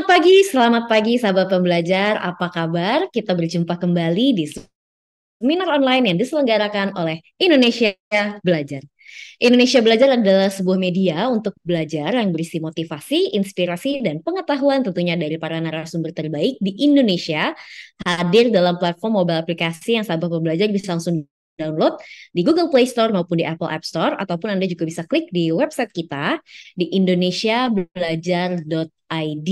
Selamat pagi sahabat pembelajar. Apa kabar? Kita berjumpa kembali di seminar online yang diselenggarakan oleh Indonesia Belajar. Indonesia Belajar adalah sebuah media untuk belajar yang berisi motivasi, inspirasi, dan pengetahuan tentunya dari para narasumber terbaik di Indonesia, hadir dalam platform mobile aplikasi yang sahabat pembelajar bisa langsung download di Google Play Store maupun di Apple App Store, ataupun Anda juga bisa klik di website kita di indonesiabelajar.id,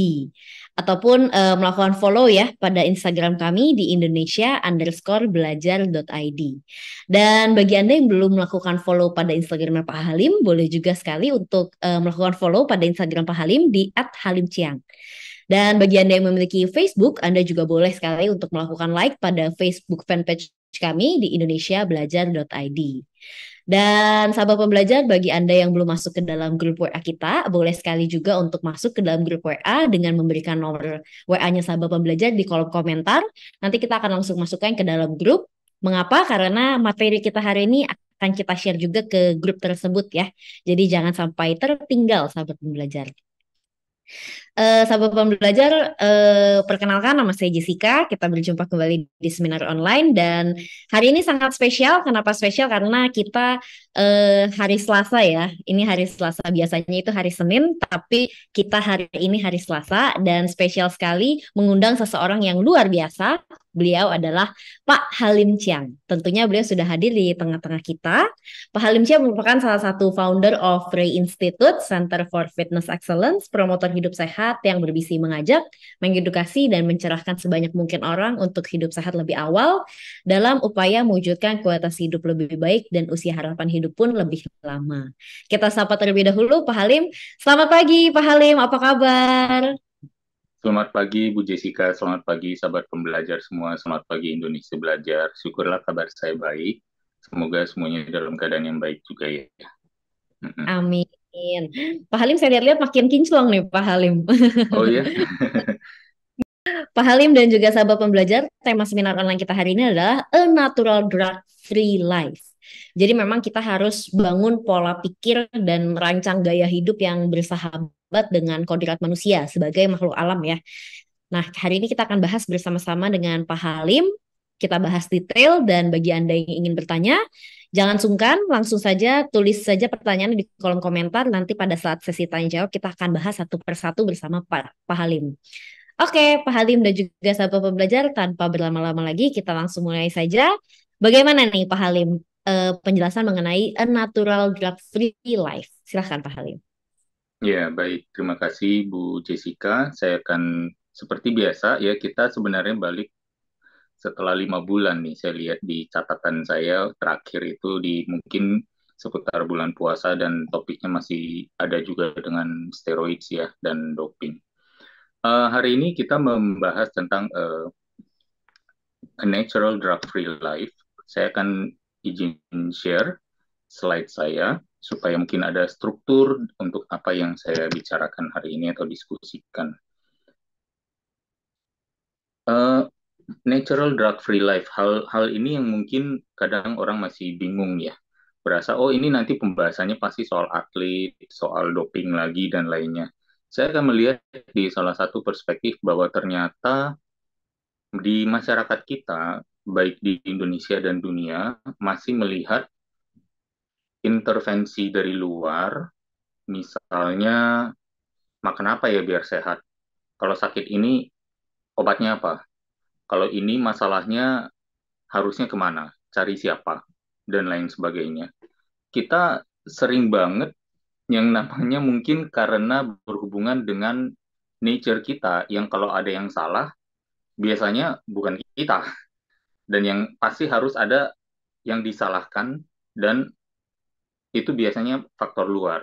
ataupun melakukan follow ya pada Instagram kami di Indonesia_belajar.id. Dan bagi Anda yang belum melakukan follow pada Instagram Pak Halim, boleh juga sekali untuk melakukan follow pada Instagram Pak Halim di @halimciang. Dan bagi Anda yang memiliki Facebook, Anda juga boleh sekali untuk melakukan like pada Facebook fanpage kami di indonesiabelajar.id. Dan sahabat pembelajar, bagi Anda yang belum masuk ke dalam grup WA kita, boleh sekali juga untuk masuk ke dalam grup WA dengan memberikan nomor WA-nya sahabat pembelajar di kolom komentar. Nanti kita akan langsung masukkan ke dalam grup. Mengapa? Karena materi kita hari ini akan kita share juga ke grup tersebut ya. Jadi jangan sampai tertinggal sahabat pembelajar. Sahabat pembelajar, perkenalkan nama saya Jessica. Kita berjumpa kembali di seminar online dan hari ini sangat spesial. Kenapa spesial? Karena kita hari Selasa ya. Ini hari Selasa. Biasanya itu hari Senin, tapi kita hari ini hari Selasa dan spesial sekali mengundang seseorang yang luar biasa. Beliau adalah Pak Halim Chiang. Tentunya beliau sudah hadir di tengah-tengah kita. Pak Halim Chiang merupakan salah satu founder of Ray Institute, Center for Fitness Excellence, promotor hidup sehat yang berbisi mengajak, mengedukasi, dan mencerahkan sebanyak mungkin orang untuk hidup sehat lebih awal dalam upaya mewujudkan kualitas hidup lebih baik dan usia harapan hidup pun lebih lama. Kita sapa terlebih dahulu Pak Halim. Selamat pagi Pak Halim, apa kabar? Selamat pagi Bu Jessica, selamat pagi sahabat pembelajar semua, selamat pagi Indonesia Belajar. Syukurlah kabar saya baik. Semoga semuanya dalam keadaan yang baik juga ya. Mm-mm. Amin. Pak Halim saya lihat-lihat makin kinclong nih Pak Halim. Oh ya, Pak Halim dan juga sahabat pembelajar, tema seminar online kita hari ini adalah A Natural Drug Free Life. Jadi memang kita harus bangun pola pikir dan merancang gaya hidup yang bersahabat dengan kodrat manusia sebagai makhluk alam ya. Nah, hari ini kita akan bahas bersama-sama dengan Pak Halim. Kita bahas detail dan bagi Anda yang ingin bertanya, jangan sungkan, langsung saja tulis saja pertanyaan di kolom komentar. Nanti pada saat sesi tanya jawab kita akan bahas satu persatu bersama Pak Halim. Oke, Pak Halim dan juga sahabat pembelajar, tanpa berlama-lama lagi, kita langsung mulai saja. Bagaimana nih Pak Halim, penjelasan mengenai a natural drug free life? Silahkan Pak Halim. ya baik. Terima kasih Bu Jessica. Saya akan seperti biasa ya kita sebenarnya balik setelah 5 bulan nih. Saya lihat di catatan saya terakhir itu di mungkin seputar bulan puasa dan topiknya masih ada juga dengan steroid ya dan doping. Hari ini kita membahas tentang A Natural Drug-Free Life. Saya akan izin share slide saya supaya mungkin ada struktur untuk apa yang saya bicarakan hari ini atau diskusikan. Uh, Natural Drug-Free Life, hal ini yang mungkin kadang orang masih bingung ya. Berasa, oh ini nanti pembahasannya pasti soal atlet, soal doping lagi, dan lainnya. Saya akan melihat di salah satu perspektif bahwa ternyata di masyarakat kita, baik di Indonesia dan dunia, masih melihat intervensi dari luar, misalnya makan apa ya biar sehat. Kalau sakit ini obatnya apa? Kalau ini masalahnya harusnya kemana? Cari siapa? Dan lain sebagainya. Kita sering banget yang namanya mungkin karena berhubungan dengan nature kita, yang kalau ada yang salah, biasanya bukan kita. Dan yang pasti harus ada yang disalahkan dan itu biasanya faktor luar.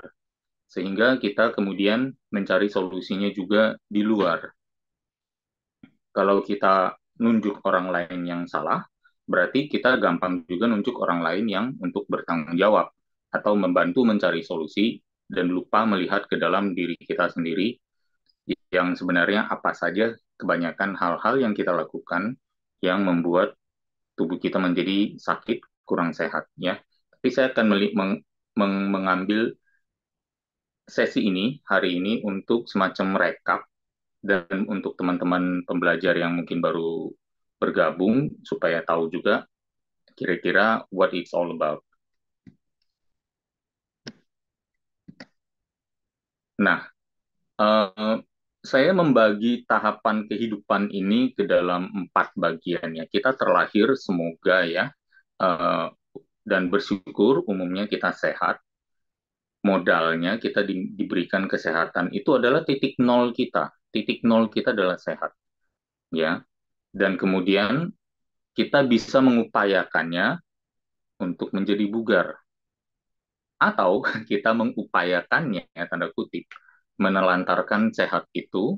Sehingga kita kemudian mencari solusinya juga di luar. Kalau kita nunjuk orang lain yang salah, berarti kita gampang juga nunjuk orang lain yang untuk bertanggung jawab atau membantu mencari solusi dan lupa melihat ke dalam diri kita sendiri yang sebenarnya apa saja kebanyakan hal-hal yang kita lakukan yang membuat tubuh kita menjadi sakit, kurang sehat ya. Tapi saya akan mengambil sesi ini hari ini untuk semacam rekap Dan untuk teman-teman pembelajar yang mungkin baru bergabung, supaya tahu juga kira-kira what it's all about. Nah, uh, saya membagi tahapan kehidupan ini ke dalam 4 bagian ya. Kita terlahir semoga ya, uh, dan bersyukur umumnya kita sehat. Modalnya kita diberikan kesehatan itu adalah titik nol kita. Titik nol kita adalah sehat, ya. Dan kemudian kita bisa mengupayakannya untuk menjadi bugar. Atau kita mengupayakannya, tanda kutip, menelantarkan sehat itu,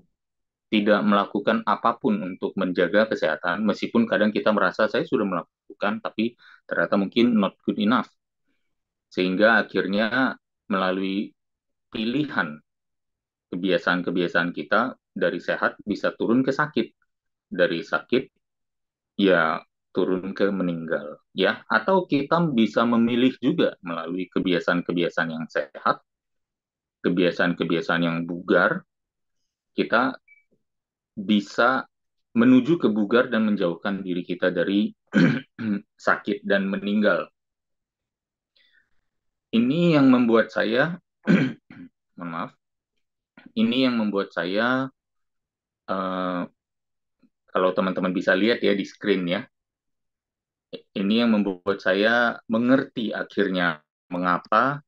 tidak melakukan apapun untuk menjaga kesehatan, meskipun kadang kita merasa saya sudah melakukan, tapi ternyata mungkin not good enough. Sehingga akhirnya melalui pilihan kebiasaan-kebiasaan kita dari sehat bisa turun ke sakit, dari sakit ya turun ke meninggal, ya. Atau kita bisa memilih juga melalui kebiasaan-kebiasaan yang sehat, kebiasaan-kebiasaan yang bugar, kita bisa menuju ke bugar dan menjauhkan diri kita dari sakit dan meninggal. Ini yang membuat saya, mohon maaf, ini yang membuat saya, kalau teman-teman bisa lihat ya di screen ya, ini yang membuat saya mengerti akhirnya mengapa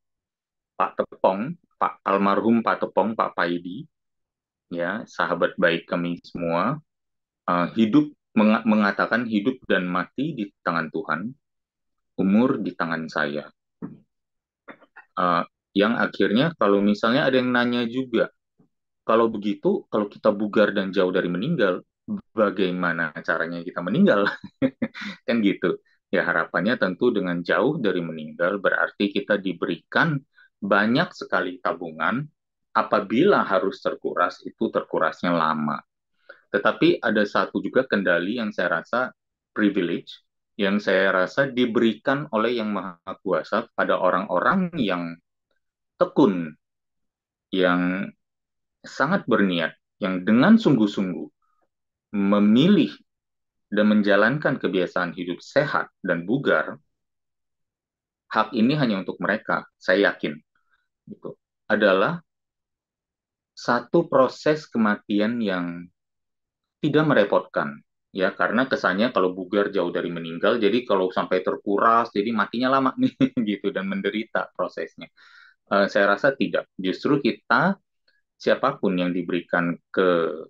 Pak Tepong, Pak almarhum Pak Tepong, Pak Paidi, ya sahabat baik kami semua, hidup mengatakan hidup dan mati di tangan Tuhan, umur di tangan saya. Yang akhirnya kalau misalnya ada yang nanya juga, kalau begitu, kalau kita bugar dan jauh dari meninggal, bagaimana caranya kita meninggal? Kan gitu. Ya harapannya tentu dengan jauh dari meninggal berarti kita diberikan banyak sekali tabungan. Apabila harus terkuras, itu terkurasnya lama. Tetapi ada satu juga kendali yang saya rasa privilege, yang saya rasa diberikan oleh Yang Maha Kuasa pada orang-orang yang tekun, yang sangat berniat, yang dengan sungguh-sungguh memilih dan menjalankan kebiasaan hidup sehat dan bugar. Hak ini hanya untuk mereka, saya yakin. Gitu. Adalah satu proses kematian yang tidak merepotkan. Ya, karena kesannya kalau bugar jauh dari meninggal, jadi kalau sampai terkuras, jadi matinya lama nih, gitu, dan menderita prosesnya. Saya rasa tidak. Justru kita, siapapun yang diberikan ke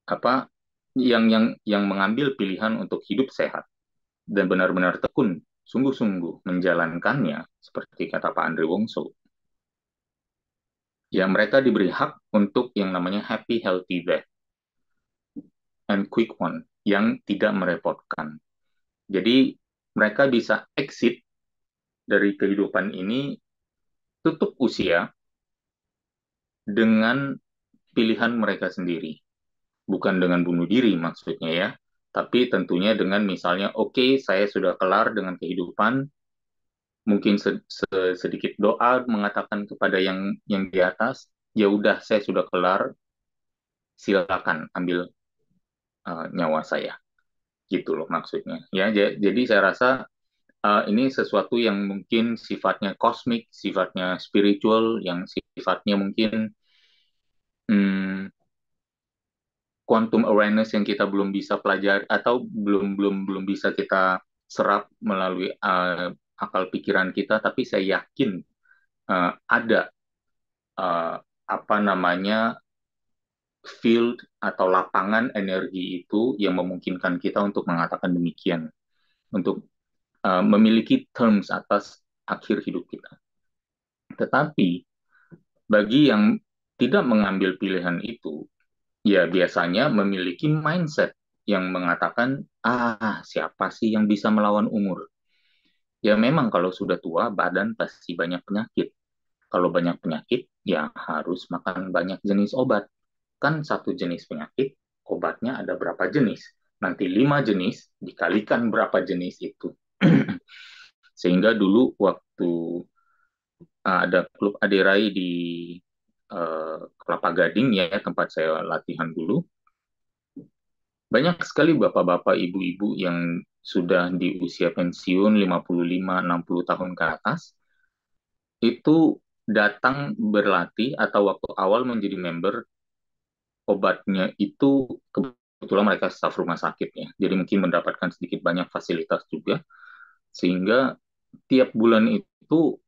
apa, yang mengambil pilihan untuk hidup sehat dan benar-benar tekun, sungguh-sungguh menjalankannya, seperti kata Pak Andre Wongso, ya mereka diberi hak untuk yang namanya happy healthy death and quick one, yang tidak merepotkan. Jadi mereka bisa exit dari kehidupan ini, tutup usia dengan pilihan mereka sendiri. Bukan dengan bunuh diri maksudnya ya, tapi tentunya dengan misalnya, oke, saya sudah kelar dengan kehidupan, mungkin sedikit doa mengatakan kepada yang di atas, ya udah saya sudah kelar, silakan ambil nyawa saya. Gitu loh maksudnya. Ya, jadi saya rasa ini sesuatu yang mungkin sifatnya kosmik, sifatnya spiritual, yang sifatnya mungkin quantum awareness yang kita belum bisa pelajari atau belum bisa kita serap melalui akal pikiran kita, tapi saya yakin ada apa namanya field atau lapangan energi itu yang memungkinkan kita untuk mengatakan demikian, untuk memiliki terms atas akhir hidup kita. Tetapi bagi yang tidak mengambil pilihan itu, ya biasanya memiliki mindset yang mengatakan, siapa sih yang bisa melawan umur? Ya memang kalau sudah tua, badan pasti banyak penyakit. Kalau banyak penyakit, ya harus makan banyak jenis obat. Kan satu jenis penyakit, obatnya ada berapa jenis? Nanti 5 jenis, dikalikan berapa jenis itu. Sehingga dulu waktu ada klub Aderai di Kelapa Gading ya, tempat saya latihan dulu, banyak sekali bapak-bapak, ibu-ibu yang sudah di usia pensiun 55, 60 tahun ke atas, itu datang berlatih atau waktu awal menjadi member, obatnya itu kebetulan mereka staf rumah sakit ya. Jadi mungkin mendapatkan sedikit banyak fasilitas juga, sehingga tiap bulan itu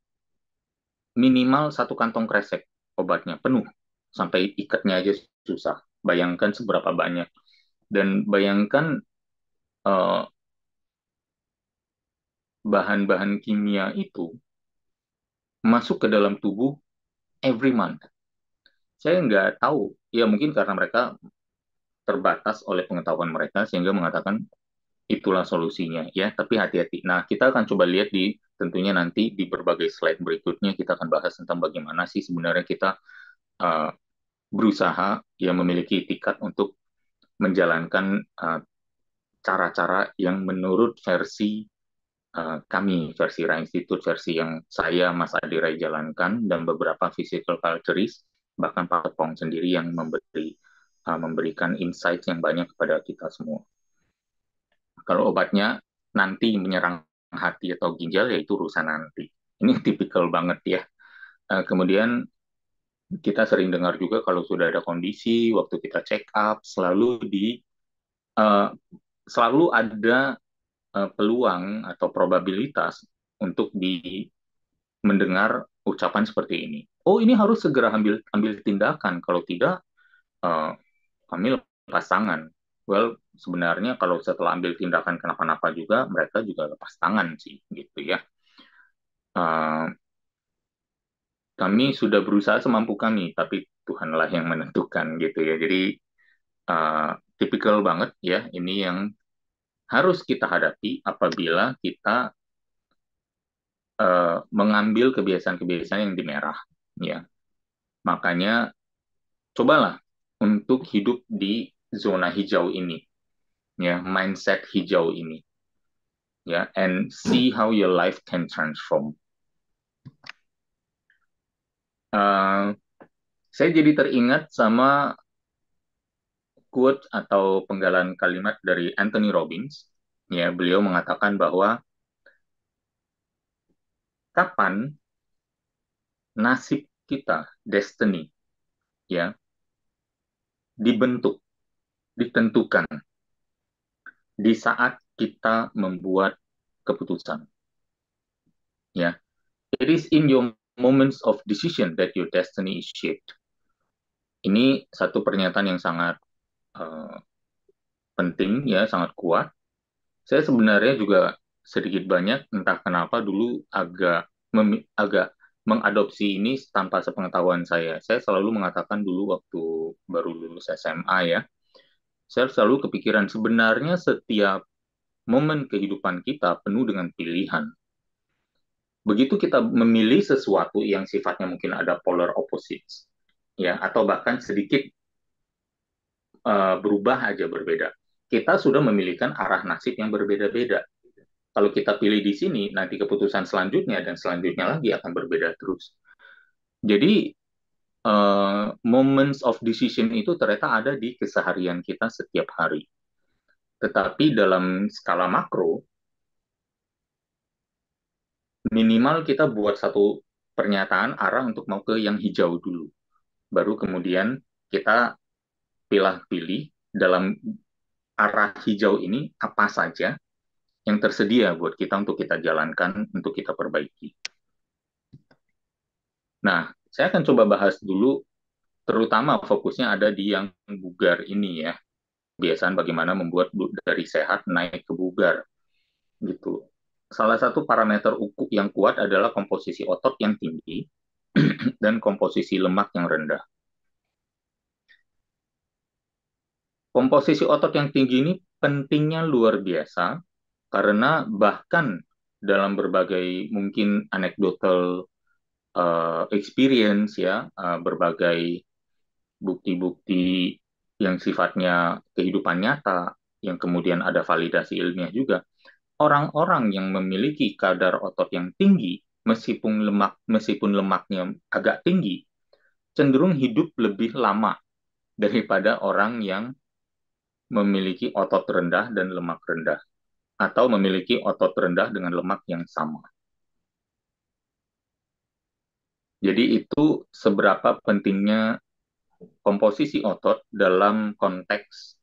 minimal satu kantong kresek obatnya penuh, sampai ikatnya aja susah. Bayangkan seberapa banyak. Dan bayangkan eh, bahan-bahan kimia itu masuk ke dalam tubuh every month. Saya nggak tahu, ya mungkin karena mereka terbatas oleh pengetahuan mereka sehingga mengatakan itulah solusinya ya, tapi hati-hati. Nah, kita akan coba lihat di tentunya nanti di berbagai slide berikutnya kita akan bahas tentang bagaimana sih sebenarnya kita uh, berusaha ya memiliki itikat untuk menjalankan cara-cara yang menurut versi kami, versi Ra Institute, versi yang saya, Mas Adi Rai jalankan, dan beberapa physical culturist, bahkan Pak Pong sendiri yang memberikan insight yang banyak kepada kita semua. Kalau obatnya nanti menyerang hati atau ginjal, ya itu urusan nanti. Ini tipikal banget ya. Kemudian kita sering dengar juga kalau sudah ada kondisi, waktu kita check up, uh, selalu ada peluang atau probabilitas untuk mendengar ucapan seperti ini. Oh, ini harus segera ambil tindakan. Kalau tidak, kami lepas tangan. Well, sebenarnya kalau setelah ambil tindakan kenapa-napa juga, mereka juga lepas tangan sih, gitu ya. Kami sudah berusaha semampu kami, tapi Tuhanlah yang menentukan, gitu ya. Jadi, tipikal banget ya, ini yang harus kita hadapi apabila kita mengambil kebiasaan-kebiasaan yang di merah, ya. Makanya cobalah untuk hidup di zona hijau ini, ya, mindset hijau ini, ya, and see how your life can transform. Saya jadi teringat sama quote atau penggalan kalimat dari Anthony Robbins, ya, beliau mengatakan bahwa kapan nasib kita, destiny, ya, dibentuk, ditentukan di saat kita membuat keputusan. Ya, it is in your moments of decision that your destiny is shaped. Ini satu pernyataan yang sangat penting ya, sangat kuat. Saya sebenarnya juga sedikit banyak entah kenapa dulu agak mengadopsi ini tanpa sepengetahuan saya. Saya selalu mengatakan dulu waktu baru lulus SMA ya, saya selalu kepikiran sebenarnya setiap momen kehidupan kita penuh dengan pilihan. Begitu kita memilih sesuatu yang sifatnya mungkin ada polar opposites, ya, atau bahkan sedikit berubah aja berbeda, kita sudah memilihkan arah nasib yang berbeda-beda. Kalau kita pilih di sini, nanti keputusan selanjutnya dan selanjutnya lagi akan berbeda terus. Jadi, moments of decision itu ternyata ada di keseharian kita setiap hari. Tetapi dalam skala makro, minimal kita buat satu pernyataan arah untuk mau ke yang hijau dulu. Baru kemudian kita pilih-pilih dalam arah hijau ini apa saja yang tersedia buat kita untuk kita jalankan, untuk kita perbaiki. Nah, saya akan coba bahas dulu, terutama fokusnya ada di yang bugar ini ya. Kebiasaan bagaimana membuat dari sehat naik ke bugar. Gitu. Salah satu parameter ukur yang kuat adalah komposisi otot yang tinggi dan komposisi lemak yang rendah. Komposisi otot yang tinggi ini pentingnya luar biasa karena bahkan dalam berbagai mungkin anekdotal experience ya, berbagai bukti-bukti yang sifatnya kehidupan nyata, yang kemudian ada validasi ilmiah juga, orang-orang yang memiliki kadar otot yang tinggi, meskipun lemaknya agak tinggi, cenderung hidup lebih lama daripada orang yang memiliki otot rendah dan lemak rendah, atau memiliki otot rendah dengan lemak yang sama. Jadi itu seberapa pentingnya komposisi otot dalam konteks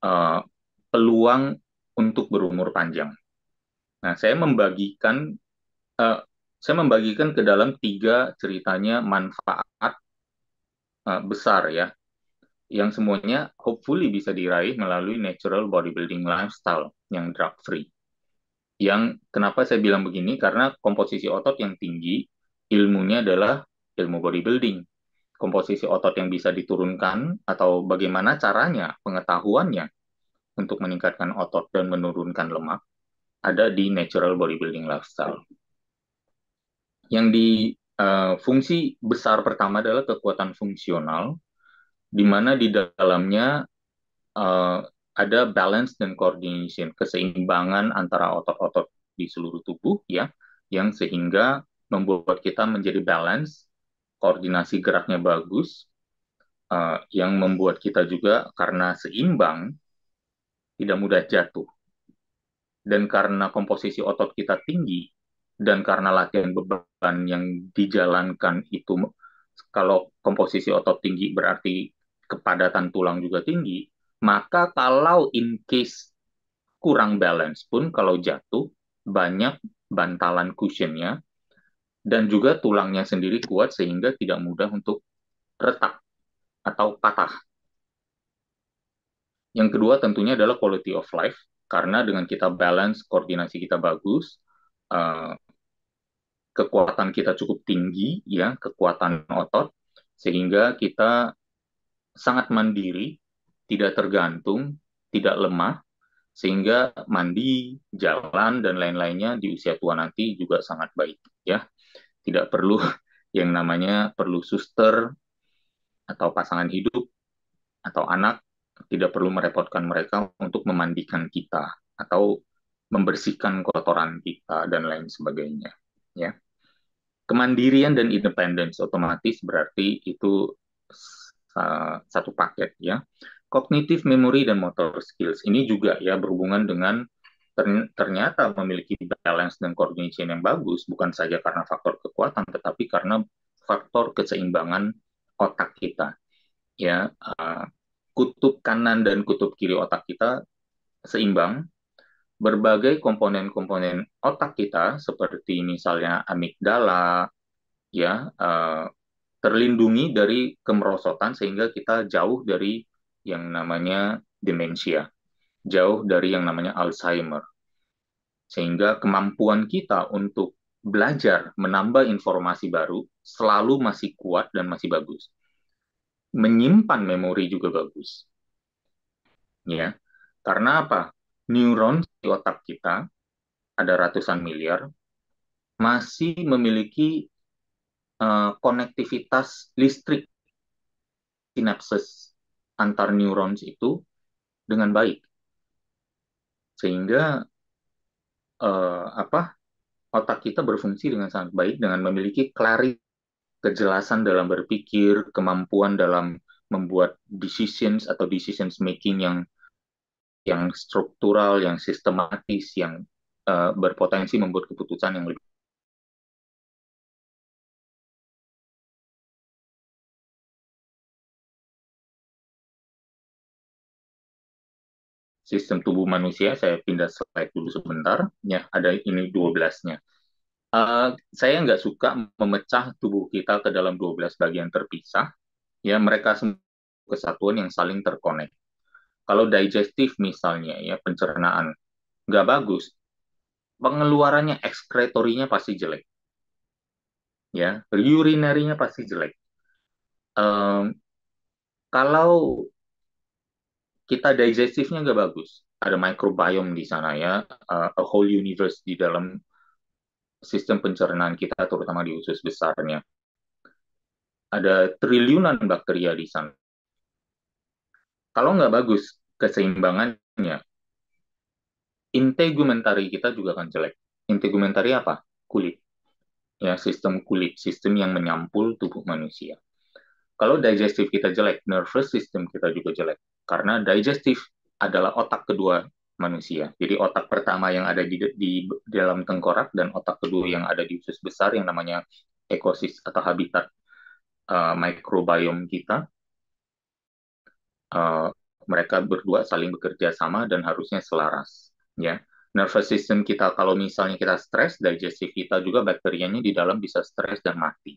uh, peluang untuk berumur panjang. Nah, uh, saya membagikan ke dalam 3 ceritanya manfaat besar ya, yang semuanya hopefully bisa diraih melalui natural bodybuilding lifestyle yang drug free. Yang kenapa saya bilang begini, karena komposisi otot yang tinggi ilmunya adalah ilmu bodybuilding. Komposisi otot yang bisa diturunkan atau bagaimana caranya, pengetahuannya untuk meningkatkan otot dan menurunkan lemak ada di natural bodybuilding lifestyle. Yang di fungsi besar pertama adalah kekuatan fungsional, di mana di dalamnya ada balance dan coordination, keseimbangan antara otot-otot di seluruh tubuh ya, yang sehingga membuat kita menjadi balance, koordinasi geraknya bagus, yang membuat kita juga karena seimbang tidak mudah jatuh. Dan karena komposisi otot kita tinggi, dan karena latihan beban yang dijalankan itu, kalau komposisi otot tinggi berarti kepadatan tulang juga tinggi, maka kalau in case kurang balance pun, kalau jatuh, banyak bantalan cushionnya, dan juga tulangnya sendiri kuat sehingga tidak mudah untuk retak atau patah. Yang kedua tentunya adalah quality of life, karena dengan kita balance, koordinasi kita bagus, kekuatan kita cukup tinggi, ya, kekuatan otot, sehingga kita sangat mandiri, tidak tergantung, tidak lemah, sehingga mandi, jalan, dan lain-lainnya di usia tua nanti juga sangat baik, ya. Tidak perlu yang namanya perlu suster atau pasangan hidup atau anak, tidak perlu merepotkan mereka untuk memandikan kita atau membersihkan kotoran kita dan lain sebagainya, ya. Kemandirian dan independence otomatis berarti itu satu paket ya. Cognitive memory dan motor skills ini juga ya berhubungan dengan ternyata memiliki balance dan coordination yang bagus, bukan saja karena faktor kekuatan tetapi karena faktor keseimbangan otak kita ya. Kutub kanan dan kutub kiri otak kita seimbang. Berbagai komponen-komponen otak kita seperti misalnya amigdala ya, terlindungi dari kemerosotan sehingga kita jauh dari yang namanya demensia, jauh dari yang namanya Alzheimer. Sehingga kemampuan kita untuk belajar, menambah informasi baru selalu masih kuat dan masih bagus. Menyimpan memori juga bagus. Ya. Karena apa? Neuron di otak kita ada ratusan miliar masih memiliki konektivitas listrik sinapses antar neurons itu dengan baik, sehingga otak kita berfungsi dengan sangat baik dengan memiliki clarity, kejelasan dalam berpikir, kemampuan dalam membuat decisions atau decisions making yang struktural, yang sistematis, yang berpotensi membuat keputusan yang lebih. Sistem tubuh manusia, saya pindah slide dulu sebentar, ya ada ini 12-nya. Saya nggak suka memecah tubuh kita ke dalam 12 bagian terpisah, ya mereka semua kesatuan yang saling terkonek. Kalau digestif misalnya, ya pencernaan nggak bagus, pengeluarannya ekskretorinya pasti jelek, ya urinarinya pasti jelek. Kalau kita digestifnya nggak bagus, ada microbiome di sana ya, a whole universe di dalam sistem pencernaan kita, terutama di usus besarnya. Ada triliunan bakteria di sana. Kalau nggak bagus keseimbangannya, integumentari kita juga akan jelek. Integumentari apa? Kulit. Ya, sistem kulit, sistem yang menyampul tubuh manusia. Kalau digestif kita jelek, nervous system kita juga jelek. Karena digestif adalah otak kedua manusia. Jadi otak pertama yang ada di dalam tengkorak dan otak kedua yang ada di usus besar yang namanya ekosis atau habitat microbiome kita. Uh, Mereka berdua saling bekerja sama dan harusnya selaras. Ya, nervous system kita kalau misalnya kita stres, digestif kita juga bakterianya di dalam bisa stres dan mati.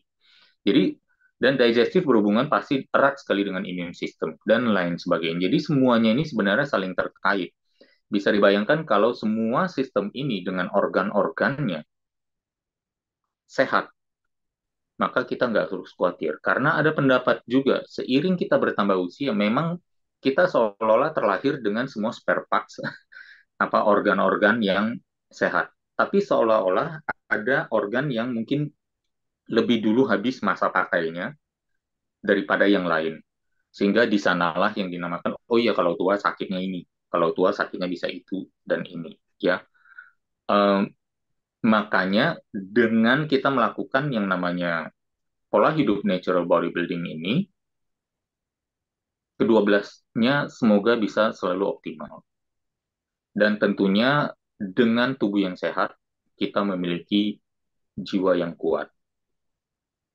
Jadi dan digestif berhubungan pasti erat sekali dengan immune system dan lain sebagainya. Jadi semuanya ini sebenarnya saling terkait. Bisa dibayangkan kalau semua sistem ini dengan organ-organnya sehat, maka kita nggak harus khawatir. Karena ada pendapat juga, seiring kita bertambah usia, memang kita seolah-olah terlahir dengan semua spare parts, apa organ-organ yang sehat. Tapi seolah-olah ada organ yang mungkin lebih dulu habis masa pakainya daripada yang lain. Sehingga di sanalah yang dinamakan, oh iya kalau tua sakitnya ini, kalau tua sakitnya bisa itu dan ini. Ya, um, makanya dengan kita melakukan yang namanya pola hidup natural bodybuilding ini, kedua belasnya semoga bisa selalu optimal. Dan tentunya dengan tubuh yang sehat, kita memiliki jiwa yang kuat.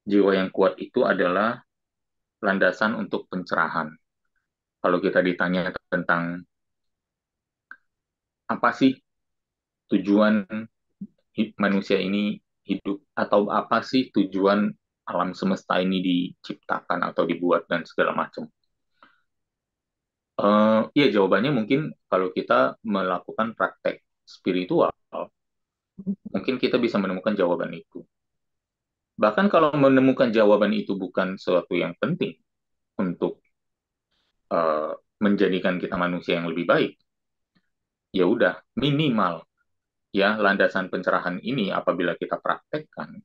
Jiwa yang kuat itu adalah landasan untuk pencerahan. Kalau kita ditanya tentang apa sih tujuan manusia ini hidup, atau apa sih tujuan alam semesta ini diciptakan atau dibuat dan segala macam. Ya jawabannya mungkin kalau kita melakukan praktek spiritual, mungkin kita bisa menemukan jawaban itu. Bahkan kalau menemukan jawaban itu bukan sesuatu yang penting untuk uh, menjadikan kita manusia yang lebih baik, ya udah minimal ya landasan pencerahan ini apabila kita praktekkan,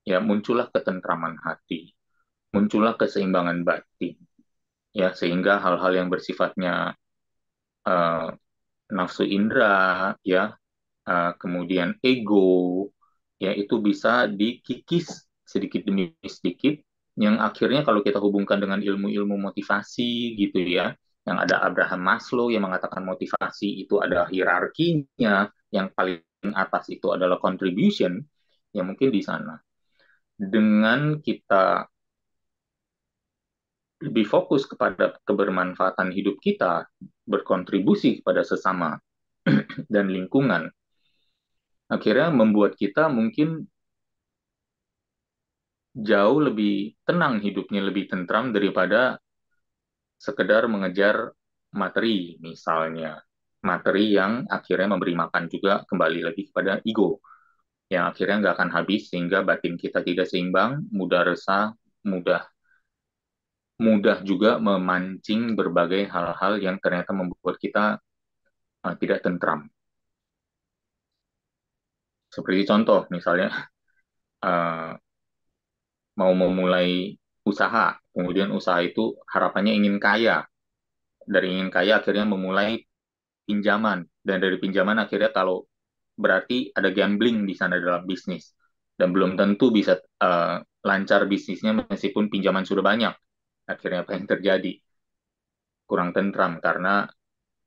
ya muncullah ketentraman hati, muncullah keseimbangan batin, ya sehingga hal-hal yang bersifatnya uh, nafsu indera, ya kemudian ego, ya itu bisa dikikis sedikit demi sedikit, yang akhirnya kalau kita hubungkan dengan ilmu-ilmu motivasi gitu ya, yang ada Abraham Maslow yang mengatakan motivasi itu ada hierarkinya, yang paling atas itu adalah contribution, ya mungkin di sana. Dengan kita lebih fokus kepada kebermanfaatan hidup kita, berkontribusi kepada sesama dan lingkungan, akhirnya membuat kita mungkin jauh lebih tenang hidupnya, lebih tentram daripada sekedar mengejar materi, misalnya. Materi yang akhirnya memberi makan juga kembali lagi kepada ego, yang akhirnya nggak akan habis sehingga batin kita tidak seimbang, mudah resah, mudah mudah juga memancing berbagai hal-hal yang ternyata membuat kita tidak tentram. Seperti contoh, misalnya uh, mau memulai usaha, kemudian usaha itu harapannya ingin kaya, dari ingin kaya akhirnya memulai pinjaman, dan dari pinjaman akhirnya kalau berarti ada gambling di sana dalam bisnis, dan belum tentu bisa lancar bisnisnya meskipun pinjaman sudah banyak. Akhirnya apa yang terjadi? Kurang tentram karena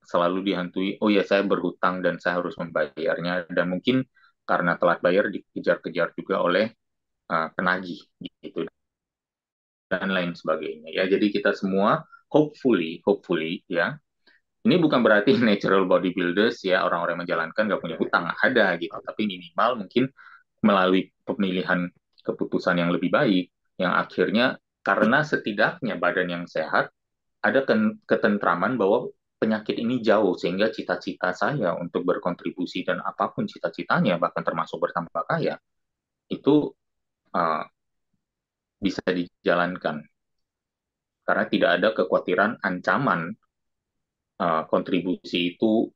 selalu dihantui, oh ya saya berhutang dan saya harus membayarnya, dan mungkin karena telat bayar dikejar-kejar juga oleh penagih gitu dan lain sebagainya ya. Jadi kita semua hopefully ya, ini bukan berarti natural bodybuilders ya orang-orang yang menjalankan nggak punya hutang, ada gitu, tapi minimal mungkin melalui pemilihan keputusan yang lebih baik, yang akhirnya karena setidaknya badan yang sehat, ada ketentraman bahwa penyakit ini jauh, sehingga cita-cita saya untuk berkontribusi dan apapun cita-citanya, bahkan termasuk bertambah kaya, itu uh, bisa dijalankan. Karena tidak ada kekhawatiran ancaman kontribusi itu,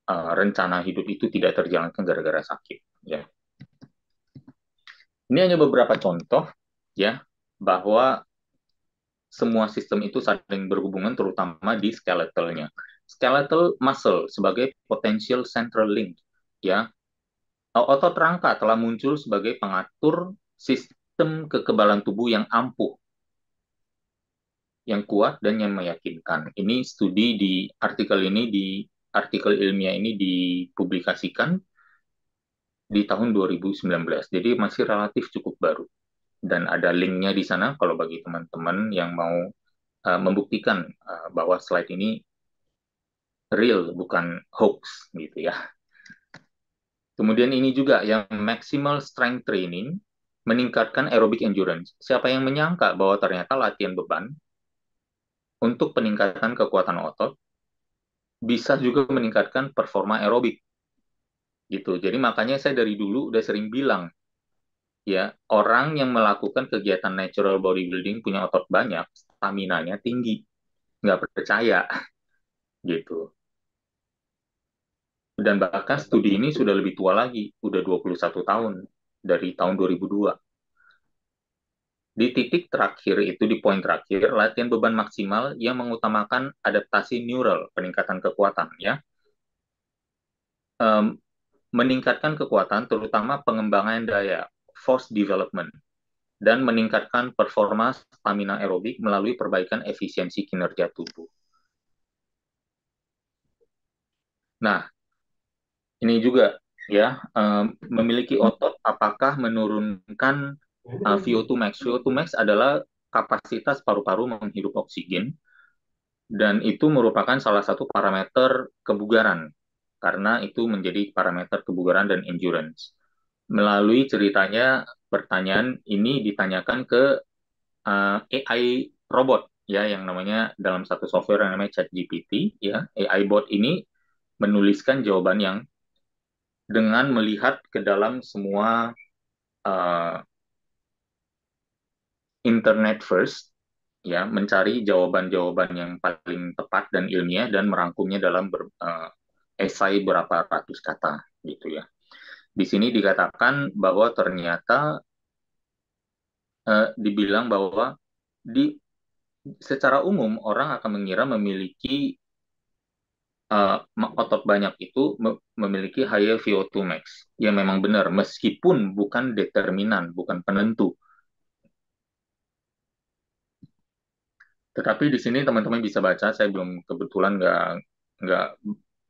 rencana hidup itu tidak terjalankan gara-gara sakit. Ya. Ini hanya beberapa contoh ya bahwa semua sistem itu saling berhubungan terutama di skeletalnya. Skeletal muscle sebagai potential central link ya. Otot rangka telah muncul sebagai pengatur sistem kekebalan tubuh yang ampuh yang kuat dan yang meyakinkan. Ini studi di artikel ini di artikel ilmiah ini dipublikasikan di tahun 2019. Jadi masih relatif cukup baru. Dan ada linknya di sana kalau bagi teman-teman yang mau membuktikan bahwa slide ini real, bukan hoax gitu ya. Kemudian ini juga yang maximal strength training meningkatkan aerobic endurance. Siapa yang menyangka bahwa ternyata latihan beban untuk peningkatan kekuatan otot bisa juga meningkatkan performa aerobik gitu. Jadi makanya saya dari dulu udah sering bilang ya, orang yang melakukan kegiatan natural bodybuilding punya otot banyak, stamina-nya tinggi. Nggak percaya gitu. Dan bahkan studi ini sudah lebih tua lagi, udah 21 tahun dari tahun 2002. Di titik terakhir itu, di poin terakhir, latihan beban maksimal yang mengutamakan adaptasi neural, peningkatan kekuatan ya. Um, meningkatkan kekuatan terutama pengembangan daya, force development, dan meningkatkan performa stamina aerobik melalui perbaikan efisiensi kinerja tubuh. Nah, ini juga ya, memiliki otot apakah menurunkan VO2 max. VO2 max adalah kapasitas paru-paru menghirup oksigen, dan itu merupakan salah satu parameter kebugaran karena itu menjadi parameter kebugaran dan endurance. Melalui ceritanya, pertanyaan ini ditanyakan ke AI robot ya, yang namanya dalam satu software yang namanya ChatGPT ya. AI bot ini menuliskan jawaban yang dengan melihat ke dalam semua uh, internet first ya, mencari jawaban-jawaban yang paling tepat dan ilmiah dan merangkumnya dalam esai berapa ratus kata gitu ya. Di sini dikatakan bahwa ternyata dibilang bahwa di secara umum orang akan mengira memiliki otot banyak itu memiliki higher VO2 max. Ya memang benar, meskipun bukan determinan, bukan penentu. Tetapi di sini teman-teman bisa baca, saya belum kebetulan nggak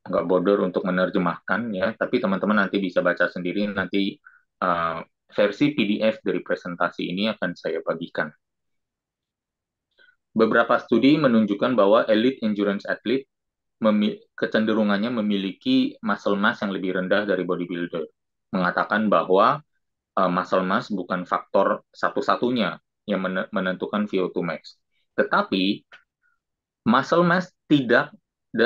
nggak bodor untuk menerjemahkan ya, tapi teman-teman nanti bisa baca sendiri, nanti versi PDF dari presentasi ini akan saya bagikan. Beberapa studi menunjukkan bahwa elite endurance athlete kecenderungannya memiliki muscle mass yang lebih rendah dari bodybuilder, mengatakan bahwa muscle mass bukan faktor satu-satunya yang menentukan VO2 max. Tetapi muscle mass tidak,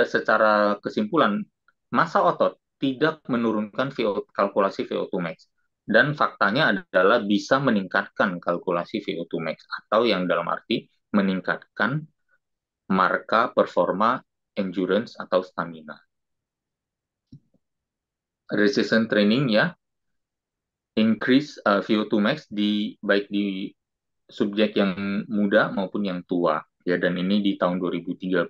secara kesimpulan, massa otot tidak menurunkan kalkulasi VO2 max. Dan faktanya adalah bisa meningkatkan kalkulasi VO2 max, atau yang dalam arti meningkatkan marka performa endurance atau stamina. Resistance training ya, increase VO2 max baik di subjek yang muda maupun yang tua ya, dan ini di tahun 2013.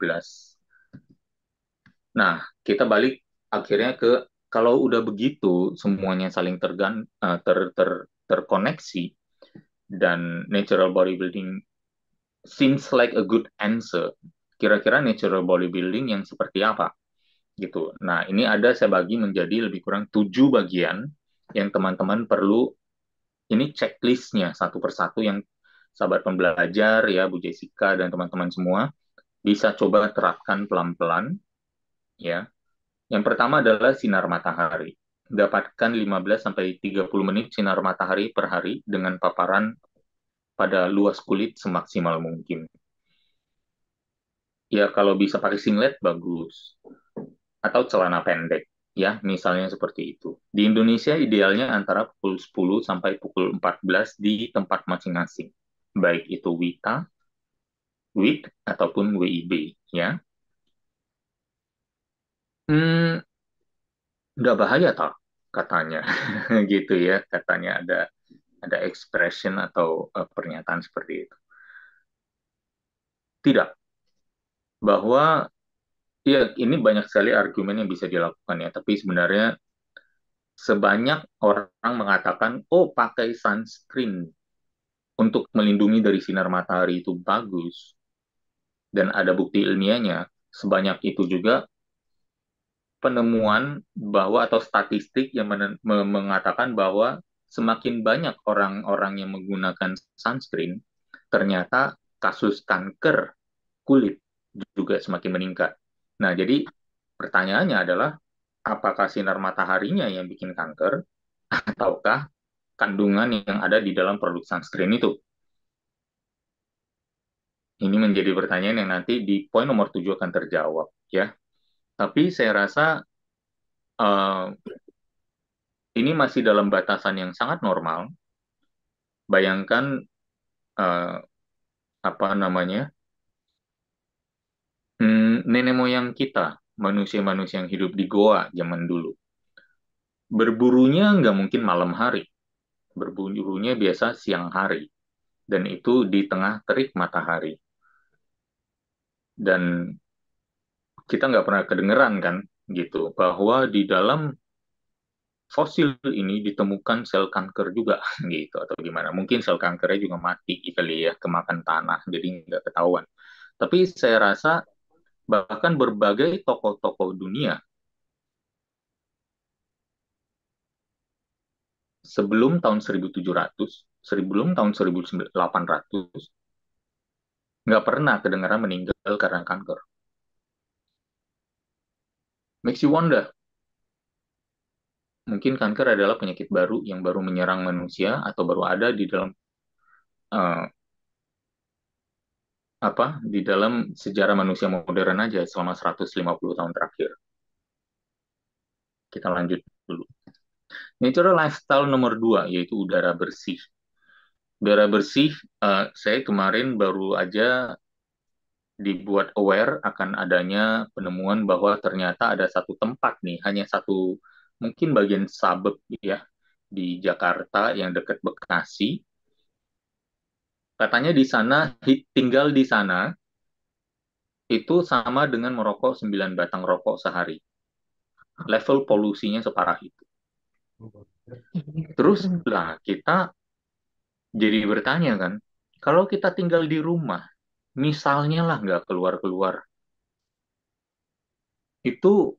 Nah, kita balik akhirnya ke kalau udah begitu semuanya saling terkoneksi dan natural bodybuilding seems like a good answer. Kira-kira natural bodybuilding yang seperti apa? Gitu. Nah, ini ada saya bagi menjadi lebih kurang 7 bagian yang teman-teman perlu, ini checklistnya satu persatu yang sahabat pembelajar ya, Bu Jessica dan teman-teman semua bisa coba terapkan pelan-pelan ya. Yang pertama adalah sinar matahari. Dapatkan 15 sampai 30 menit sinar matahari per hari dengan paparan pada luas kulit semaksimal mungkin. Ya kalau bisa pakai singlet bagus, atau celana pendek ya, misalnya seperti itu. Di Indonesia idealnya antara pukul 10 sampai pukul 14 di tempat masing-masing, baik itu WITA, WIC ataupun WIB ya. Nggak bahaya tak katanya gitu ya, katanya ada expression atau pernyataan seperti itu. Tidak, bahwa ya ini banyak sekali argumen yang bisa dilakukan ya, tapi sebenarnya sebanyak orang mengatakan oh pakai sunscreen untuk melindungi dari sinar matahari itu bagus, dan ada bukti ilmiahnya, sebanyak itu juga penemuan bahwa atau statistik yang mengatakan bahwa semakin banyak orang-orang yang menggunakan sunscreen, ternyata kasus kanker kulit juga semakin meningkat. Nah, jadi pertanyaannya adalah apakah sinar mataharinya yang bikin kanker ataukah kandungan yang ada di dalam produk sunscreen itu? Ini menjadi pertanyaan yang nanti di poin nomor 7 akan terjawab, ya. Tapi saya rasa uh, ini masih dalam batasan yang sangat normal. Bayangkan uh, apa namanya, nenek moyang kita, manusia-manusia yang hidup di goa zaman dulu, berburunya nggak mungkin malam hari, berburunya biasa siang hari, dan itu di tengah terik matahari. Dan kita nggak pernah kedengeran kan, gitu, bahwa di dalam fosil ini ditemukan sel kanker juga gitu atau gimana, mungkin sel kankernya juga mati kali ya, kemakan tanah jadi nggak ketahuan. Tapi saya rasa bahkan berbagai tokoh-tokoh dunia sebelum tahun 1700, sebelum tahun 1800 nggak pernah kedengaran meninggal karena kanker. Makes you wonder, mungkin kanker adalah penyakit baru yang baru menyerang manusia atau baru ada di dalam uh, di dalam sejarah manusia modern aja selama 150 tahun terakhir. Kita lanjut dulu. Natural lifestyle nomor 2 yaitu udara bersih. Udara bersih, saya kemarin baru aja dibuat aware akan adanya penemuan bahwa ternyata ada satu tempat nih, hanya satu mungkin bagian suburb ya di Jakarta yang dekat Bekasi. Katanya di sana, tinggal di sana itu sama dengan merokok 9 batang rokok sehari. Level polusinya separah itu. Terus lah kita jadi bertanya kan, kalau kita tinggal di rumah, misalnya lah nggak keluar-keluar, itu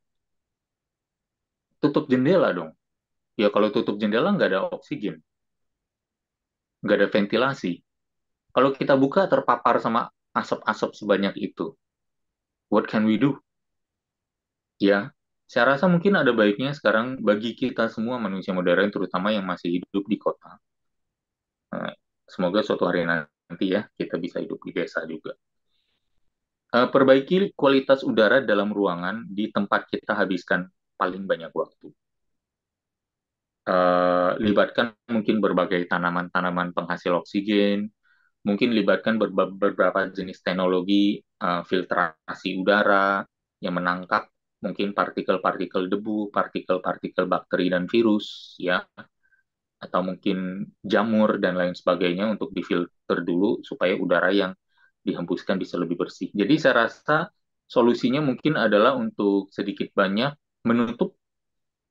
tutup jendela dong. Ya kalau tutup jendela nggak ada oksigen, nggak ada ventilasi. Kalau kita buka terpapar sama asap-asap sebanyak itu, what can we do? Ya, saya rasa mungkin ada baiknya sekarang bagi kita semua manusia modern, terutama yang masih hidup di kota. Semoga suatu hari nanti ya kita bisa hidup di desa juga. Perbaiki kualitas udara dalam ruangan di tempat kita habiskan paling banyak waktu. Libatkan mungkin berbagai tanaman-tanaman penghasil oksigen, mungkin libatkan beberapa jenis teknologi filtrasi udara yang menangkap mungkin partikel-partikel debu, partikel-partikel bakteri dan virus, ya, atau mungkin jamur dan lain sebagainya untuk difilter dulu supaya udara yang dihembuskan bisa lebih bersih. Jadi saya rasa solusinya mungkin adalah untuk sedikit banyak menutup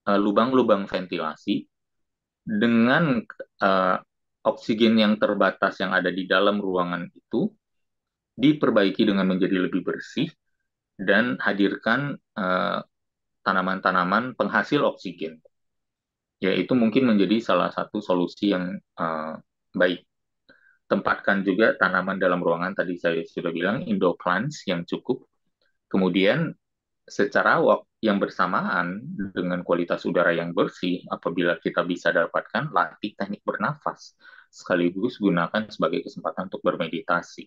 lubang-lubang ventilasi dengan uh, oksigen yang terbatas yang ada di dalam ruangan itu diperbaiki dengan menjadi lebih bersih dan hadirkan tanaman-tanaman penghasil oksigen. Ya, itu mungkin menjadi salah satu solusi yang baik. Tempatkan juga tanaman dalam ruangan, tadi saya sudah bilang, indoor plants yang cukup. Kemudian secara yang bersamaan dengan kualitas udara yang bersih, apabila kita bisa dapatkan, latih teknik bernafas, sekaligus gunakan sebagai kesempatan untuk bermeditasi.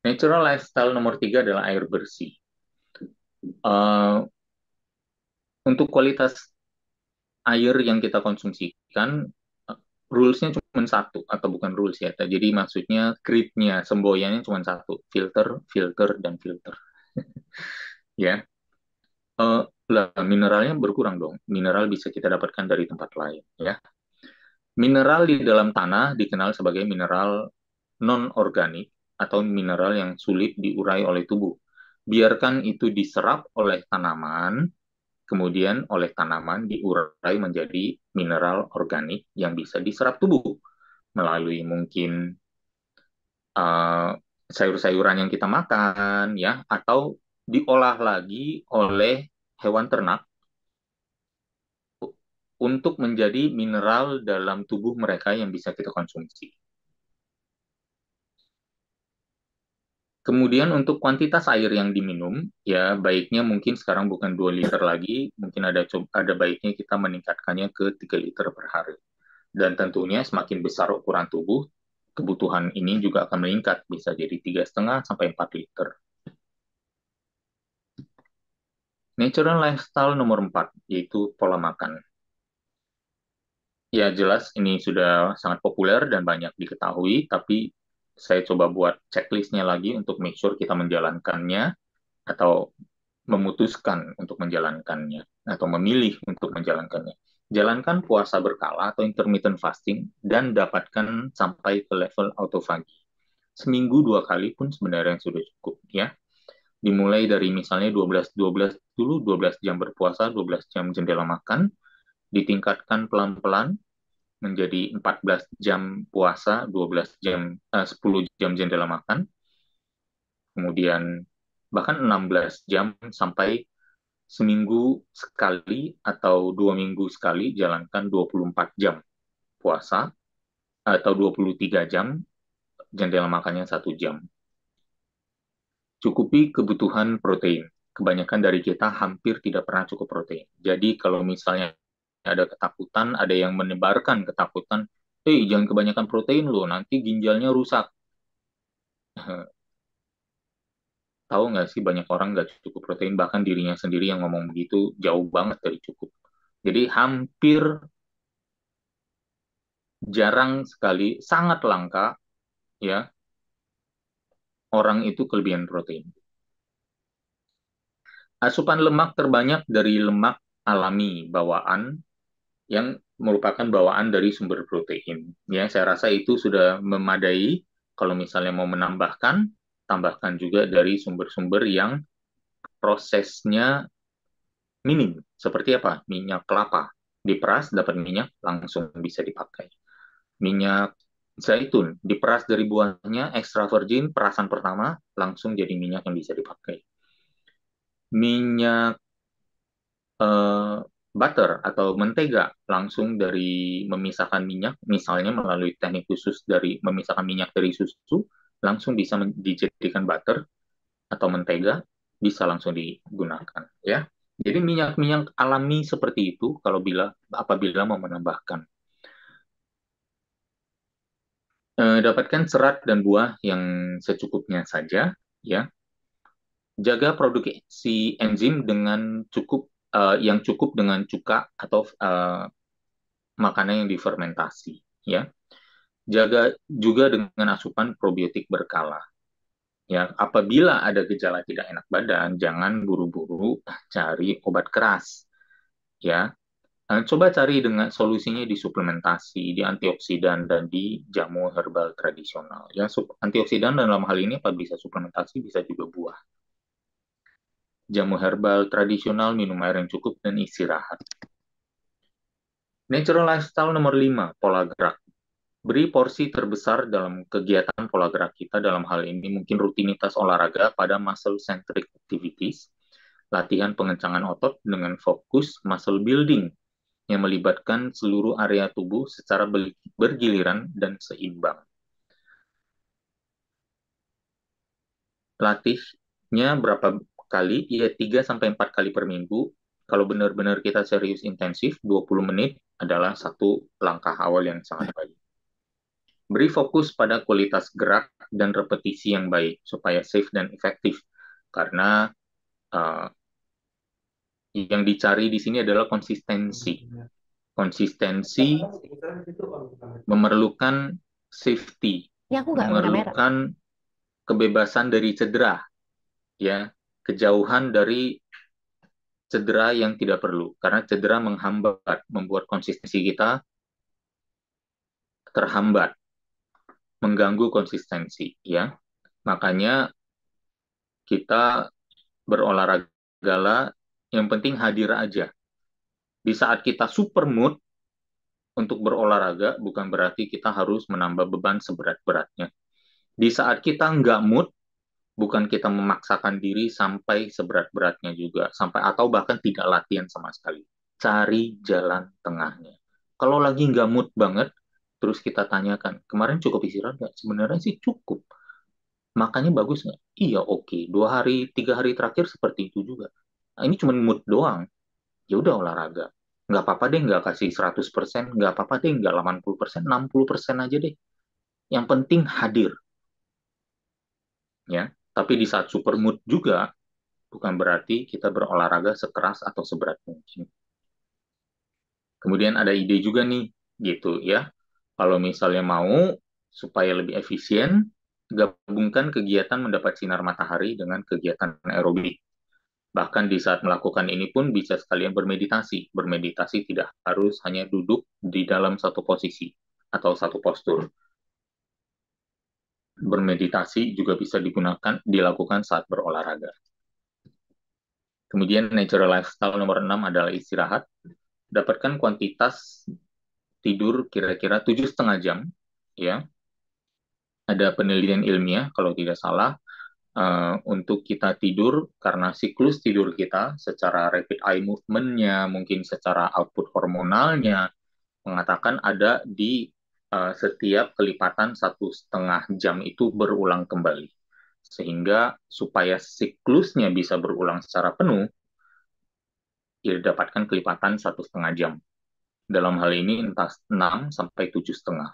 Natural lifestyle nomor 3 adalah air bersih. Untuk kualitas air yang kita konsumsikan, rules-nya cuma satu, atau bukan rules ya, jadi maksudnya grid-nya, semboyannya cuma satu, filter, filter, dan filter. Ya, lah, mineralnya berkurang dong. Mineral bisa kita dapatkan dari tempat lain, ya. Mineral di dalam tanah dikenal sebagai mineral non-organik atau mineral yang sulit diurai oleh tubuh. Biarkan itu diserap oleh tanaman, kemudian oleh tanaman diurai menjadi mineral organik yang bisa diserap tubuh melalui mungkin uh, sayur-sayuran yang kita makan, ya, atau diolah lagi oleh hewan ternak untuk menjadi mineral dalam tubuh mereka yang bisa kita konsumsi. Kemudian untuk kuantitas air yang diminum, ya baiknya mungkin sekarang bukan 2 liter lagi, mungkin ada baiknya kita meningkatkannya ke 3 liter per hari. Dan tentunya semakin besar ukuran tubuh, kebutuhan ini juga akan meningkat, bisa jadi 3,5 sampai 4 liter. Natural lifestyle nomor 4, yaitu pola makan. Ya jelas ini sudah sangat populer dan banyak diketahui, tapi saya coba buat checklistnya lagi untuk make sure kita menjalankannya atau memutuskan untuk menjalankannya atau memilih untuk menjalankannya. Jalankan puasa berkala atau intermittent fasting dan dapatkan sampai ke level autofagi. Seminggu 2 kali pun sebenarnya sudah cukup ya. Dimulai dari misalnya 12-12 dulu, 12 jam berpuasa, 12 jam jendela makan, ditingkatkan pelan-pelan menjadi 14 jam puasa, 10 jam jendela makan, kemudian bahkan 16 jam sampai seminggu sekali atau 2 minggu sekali jalankan 24 jam puasa atau 23 jam, jendela makannya 1 jam. Cukupi kebutuhan protein. Kebanyakan dari kita hampir tidak pernah cukup protein. Jadi kalau misalnya ada ketakutan, ada yang menebarkan ketakutan, jangan kebanyakan protein loh, nanti ginjalnya rusak. Tahu nggak sih banyak orang nggak cukup protein, bahkan dirinya sendiri yang ngomong begitu jauh banget dari cukup. Jadi hampir jarang sekali, sangat langka ya orang itu kelebihan protein. Asupan lemak terbanyak dari lemak alami bawaan yang merupakan bawaan dari sumber protein. Ya, saya rasa itu sudah memadai. Kalau misalnya mau menambahkan, tambahkan juga dari sumber-sumber yang prosesnya minim. Seperti apa? Minyak kelapa. Diperas, dapat minyak, langsung bisa dipakai. Minyak zaitun, diperas dari buahnya, extra virgin, perasan pertama, langsung jadi minyak yang bisa dipakai. Minyak butter atau mentega langsung dari memisahkan minyak, misalnya melalui teknik khusus dari memisahkan minyak dari susu, langsung bisa dijadikan butter atau mentega, bisa langsung digunakan ya. Jadi minyak-minyak alami seperti itu kalau apabila mau menambahkan. Dapatkan serat dan buah yang secukupnya saja ya. Jaga produksi enzim dengan yang cukup dengan cuka atau makanan yang difermentasi ya. Jaga juga dengan asupan probiotik berkala. Ya, apabila ada gejala tidak enak badan, jangan buru-buru cari obat keras. Ya, coba cari dengan solusinya di suplementasi, di antioksidan dan di jamu herbal tradisional. Ya, antioksidan dalam hal ini apa bisa suplementasi, bisa juga buah. Jamu herbal tradisional, minum air yang cukup dan istirahat. Natural lifestyle nomor 5, pola gerak. Beri porsi terbesar dalam kegiatan pola gerak kita, dalam hal ini mungkin rutinitas olahraga pada muscle-centric activities, latihan pengencangan otot dengan fokus muscle building yang melibatkan seluruh area tubuh secara bergiliran dan seimbang. Latihnya berapa kali? Ya 3-4 kali per minggu. Kalau benar-benar kita serius intensif, 20 menit adalah satu langkah awal yang sangat baik. Beri fokus pada kualitas gerak dan repetisi yang baik supaya safe dan efektif. Karena yang dicari di sini adalah konsistensi. Konsistensi memerlukan safety, memerlukan kebebasan dari cedera, ya, kejauhan dari cedera yang tidak perlu. Karena cedera menghambat, membuat konsistensi kita terhambat, mengganggu konsistensi, ya. Makanya kita berolahraga, yang penting hadir aja. Di saat kita super mood untuk berolahraga, bukan berarti kita harus menambah beban seberat-beratnya. Di saat kita nggak mood, bukan kita memaksakan diri sampai seberat-beratnya juga, sampai atau bahkan tidak latihan sama sekali. Cari jalan tengahnya. Kalau lagi nggak mood banget, terus kita tanyakan, kemarin cukup istirahat nggak? Sebenarnya sih cukup. Makanya bagus nggak? Iya, oke. 2 hari, 3 hari terakhir seperti itu juga. Nah, ini cuma mood doang. Ya udah olahraga. Nggak apa-apa deh, nggak kasih 100%, nggak apa-apa deh, nggak 80%, 60% aja deh. Yang penting hadir, ya. Tapi di saat super mood juga, bukan berarti kita berolahraga sekeras atau seberat mungkin. Kemudian ada ide juga nih, gitu ya. Kalau misalnya mau supaya lebih efisien, gabungkan kegiatan mendapat sinar matahari dengan kegiatan aerobik. Bahkan di saat melakukan ini pun bisa sekalian bermeditasi. Bermeditasi tidak harus hanya duduk di dalam satu posisi atau satu postur. Bermeditasi juga bisa dilakukan saat berolahraga. Kemudian natural lifestyle nomor 6 adalah istirahat. Dapatkan kuantitas tidur kira-kira 7,5 jam. Ya, ada penelitian ilmiah kalau tidak salah untuk kita tidur karena siklus tidur kita secara rapid eye movement-nya, mungkin secara output hormonalnya, mengatakan ada di setiap kelipatan 1,5 jam itu berulang kembali. Sehingga supaya siklusnya bisa berulang secara penuh, didapatkan kelipatan 1,5 jam. Dalam hal ini entah 6 sampai 7,5.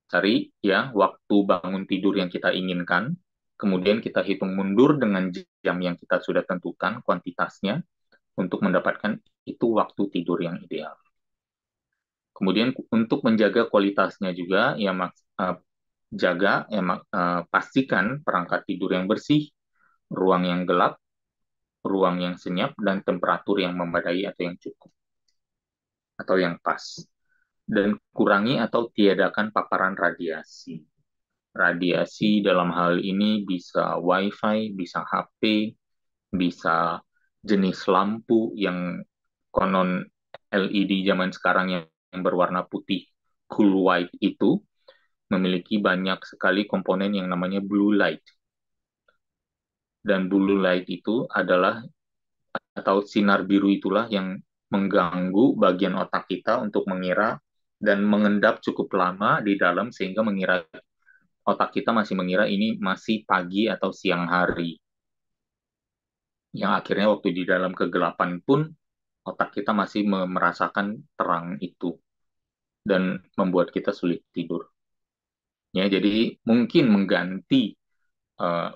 Cari ya waktu bangun tidur yang kita inginkan, kemudian kita hitung mundur dengan jam yang kita sudah tentukan kuantitasnya untuk mendapatkan itu waktu tidur yang ideal. Kemudian untuk menjaga kualitasnya juga ya pastikan perangkat tidur yang bersih, ruang yang gelap, ruang yang senyap, dan temperatur yang memadai atau yang cukup atau yang pas. Dan kurangi atau tiadakan paparan radiasi. Radiasi dalam hal ini bisa WiFi, bisa HP, bisa jenis lampu yang konon LED zaman sekarang yang berwarna putih cool white itu memiliki banyak sekali komponen yang namanya blue light. Dan blue light itu adalah atau sinar biru itulah yang mengganggu bagian otak kita untuk mengira dan mengendap cukup lama di dalam sehingga mengira otak kita masih mengira ini masih pagi atau siang hari. Yang akhirnya waktu di dalam kegelapan pun otak kita masih merasakan terang itu dan membuat kita sulit tidur. Ya, jadi mungkin mengganti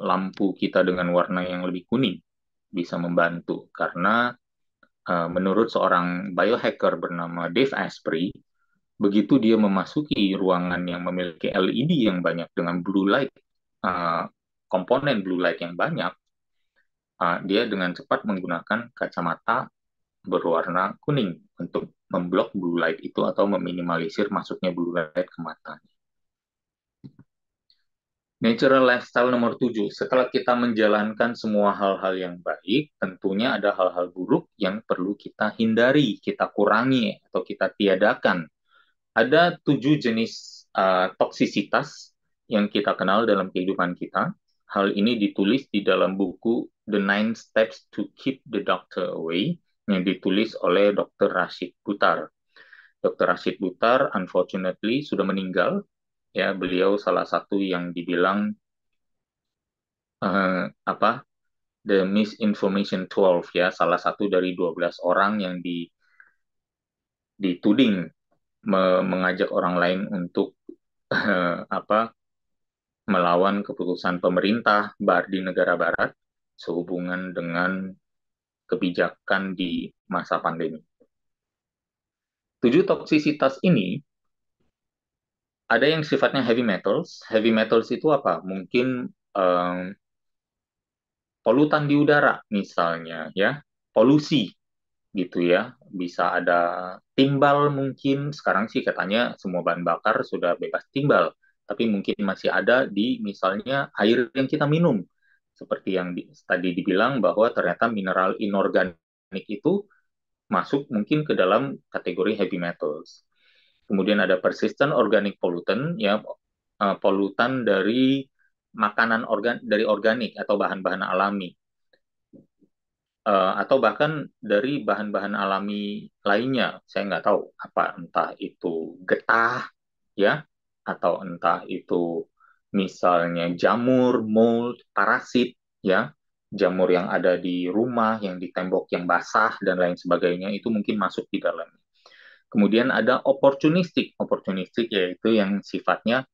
lampu kita dengan warna yang lebih kuning bisa membantu karena menurut seorang biohacker bernama Dave Asprey, begitu dia memasuki ruangan yang memiliki LED yang banyak dengan blue light, komponen blue light yang banyak, dia dengan cepat menggunakan kacamata berwarna kuning untuk memblok blue light itu atau meminimalisir masuknya blue light ke mata. Natural lifestyle nomor 7. Setelah kita menjalankan semua hal-hal yang baik, tentunya ada hal-hal buruk yang perlu kita hindari, kita kurangi, atau kita tiadakan. Ada 7 jenis toksisitas yang kita kenal dalam kehidupan kita. Hal ini ditulis di dalam buku The 9 Steps to Keep the Doctor Away yang ditulis oleh Dr. Rashid Buttar. Dr. Rashid Buttar, unfortunately, sudah meninggal. Ya, beliau salah satu yang dibilang the misinformation 12 ya, salah satu dari 12 orang yang dituding mengajak orang lain untuk melawan keputusan pemerintah di negara barat sehubungan dengan kebijakan di masa pandemi. 7 toksisitas ini ada yang sifatnya heavy metals. Heavy metals itu apa? Mungkin polutan di udara misalnya ya, polusi gitu ya. Bisa ada timbal mungkin, sekarang sih katanya semua bahan bakar sudah bebas timbal, tapi mungkin masih ada di misalnya air yang kita minum. Seperti yang tadi dibilang bahwa ternyata mineral inorganik itu masuk mungkin ke dalam kategori heavy metals. Kemudian ada persistent organic pollutant ya, polutan dari makanan dari organik atau bahan-bahan alami, atau bahkan dari bahan-bahan alami lainnya. Saya nggak tahu apa, entah itu getah ya, atau entah itu misalnya jamur, mold, parasit ya, jamur yang ada di rumah, yang di tembok yang basah dan lain sebagainya, itu mungkin masuk di dalam. Kemudian ada opportunistik. Opportunistik yaitu yang sifatnya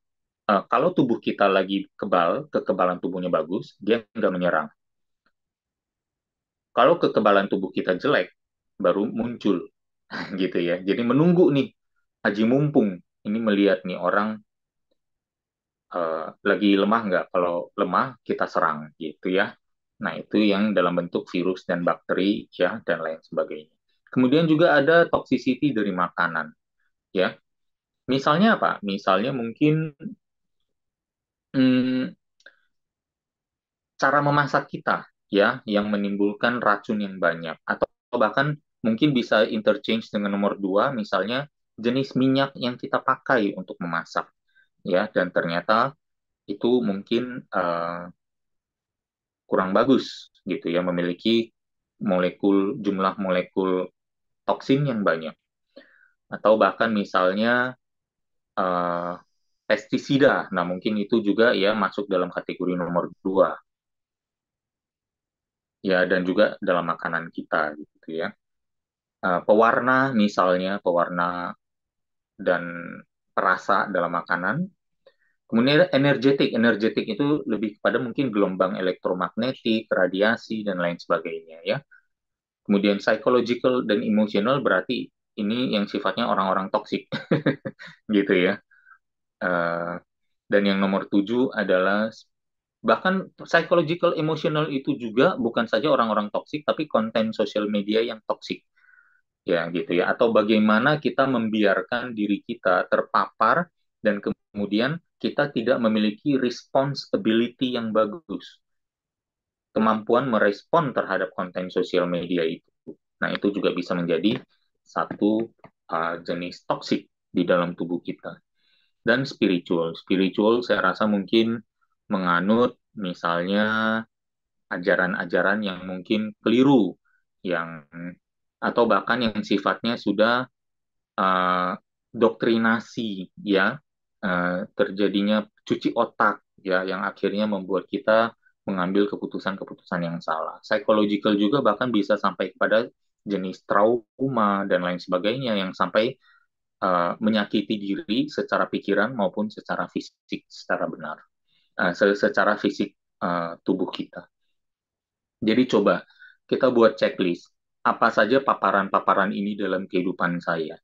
kalau tubuh kita lagi kebal, kekebalan tubuhnya bagus, dia nggak menyerang. Kalau kekebalan tubuh kita jelek, baru muncul gitu ya. Jadi menunggu nih, aji mumpung ini melihat nih orang lagi lemah nggak? Kalau lemah kita serang gitu ya. Nah itu yang dalam bentuk virus dan bakteri ya dan lain sebagainya. Kemudian juga ada toxicity dari makanan ya. Misalnya apa? Misalnya mungkin hmm, cara memasak kita ya yang menimbulkan racun yang banyak, atau bahkan mungkin bisa interchange dengan nomor dua, misalnya jenis minyak yang kita pakai untuk memasak ya, dan ternyata itu mungkin kurang bagus gitu ya, memiliki jumlah molekul toksin yang banyak, atau bahkan misalnya uh, pestisida. Nah mungkin itu juga ya masuk dalam kategori nomor dua ya, dan juga dalam makanan kita gitu ya. Pewarna misalnya, pewarna dan perasa dalam makanan. Kemudian energetik, energetik itu lebih kepada mungkin gelombang elektromagnetik, radiasi dan lain sebagainya ya. Kemudian psychological dan emotional berarti ini yang sifatnya orang-orang toksik gitu ya. Uh, dan yang nomor tujuh adalah bahkan psychological emotional itu juga bukan saja orang-orang toksik, tapi konten sosial media yang toksik ya gitu ya, atau bagaimana kita membiarkan diri kita terpapar dan kemudian kita tidak memiliki responsibility yang bagus, kemampuan merespon terhadap konten sosial media itu. Nah itu juga bisa menjadi satu jenis toksik di dalam tubuh kita. Dan spiritual, spiritual saya rasa mungkin menganut misalnya ajaran-ajaran yang mungkin keliru, yang atau bahkan yang sifatnya sudah uh, doktrinasi ya, terjadinya cuci otak ya, yang akhirnya membuat kita mengambil keputusan-keputusan yang salah. Psychological juga bahkan bisa sampai kepada jenis trauma dan lain sebagainya yang sampai menyakiti diri secara pikiran maupun secara fisik, secara benar, secara fisik tubuh kita. Jadi coba kita buat checklist apa saja paparan-paparan ini dalam kehidupan saya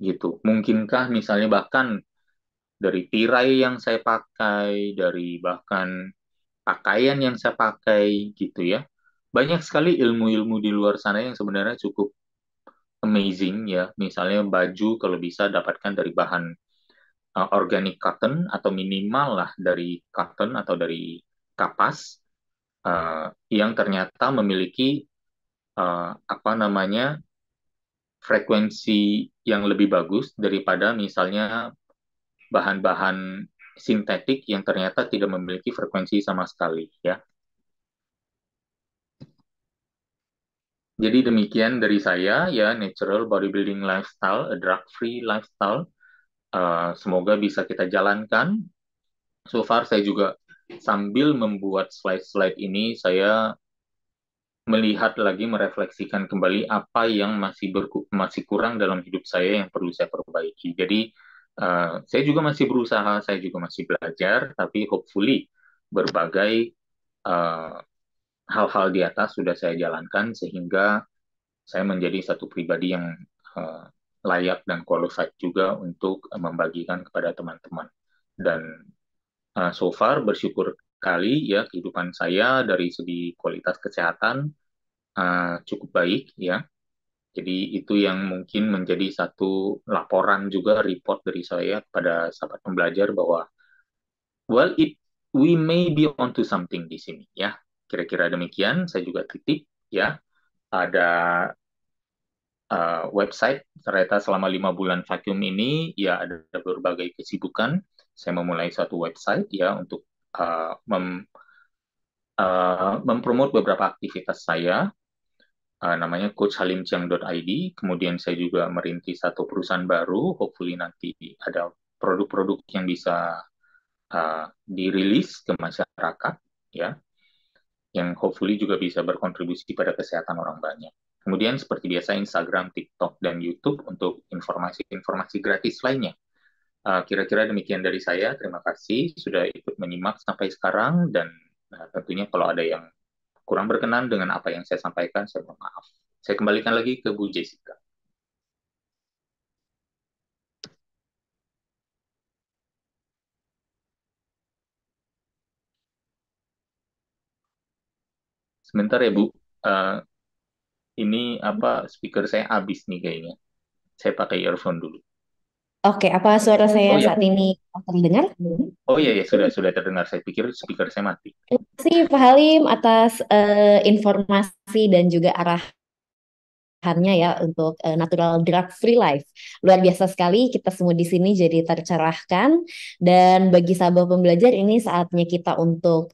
gitu. Mungkinkah misalnya bahkan dari tirai yang saya pakai, dari bahkan pakaian yang saya pakai gitu ya. Banyak sekali ilmu-ilmu di luar sana yang sebenarnya cukup amazing ya. Misalnya baju kalau bisa dapatkan dari bahan organic cotton atau minimal lah dari cotton atau dari kapas yang ternyata memiliki apa namanya frekuensi yang lebih bagus daripada misalnya bahan-bahan sintetik yang ternyata tidak memiliki frekuensi sama sekali ya. Jadi demikian dari saya ya, natural bodybuilding lifestyle, a drug-free lifestyle. Semoga bisa kita jalankan. So far saya juga sambil membuat slide-slide ini, saya melihat lagi, merefleksikan kembali apa yang masih kurang dalam hidup saya yang perlu saya perbaiki. Jadi saya juga masih berusaha, saya juga masih belajar, tapi hopefully berbagai uh, hal-hal di atas sudah saya jalankan sehingga saya menjadi satu pribadi yang uh, layak dan qualified juga untuk membagikan kepada teman-teman. Dan so far bersyukur kali ya, kehidupan saya dari segi kualitas kesehatan cukup baik ya. Jadi itu yang mungkin menjadi satu laporan juga, report dari saya kepada sahabat pembelajar bahwa well we may be onto something di sini ya. Kira-kira demikian. Saya juga titip ya, ada website. Ternyata selama 5 bulan vacuum ini ya ada berbagai kesibukan. Saya memulai suatu website ya untuk mempromot beberapa aktivitas saya, namanya coachhalimchiang.id. Kemudian saya juga merintis satu perusahaan baru, hopefully nanti ada produk-produk yang bisa dirilis ke masyarakat, ya, yang hopefully juga bisa berkontribusi pada kesehatan orang banyak. Kemudian seperti biasa Instagram, TikTok, dan YouTube untuk informasi-informasi gratis lainnya. Kira-kira demikian dari saya. Terima kasih sudah ikut menyimak sampai sekarang, dan tentunya kalau ada yang kurang berkenan dengan apa yang saya sampaikan, saya mohon maaf. Saya kembalikan lagi ke Bu Jessica. Sebentar ya Bu, ini apa speaker saya habis nih kayaknya. Saya pakai earphone dulu. Oke, apa suara saya Oh ya, saat ini terdengar? oh ya ya sudah terdengar. Saya pikir speaker saya mati. Terima kasih Pak Halim atas informasi dan juga arahannya ya untuk natural drug free life. Luar biasa sekali, kita semua di sini jadi tercerahkan, dan bagi sahabat pembelajar ini saatnya kita untuk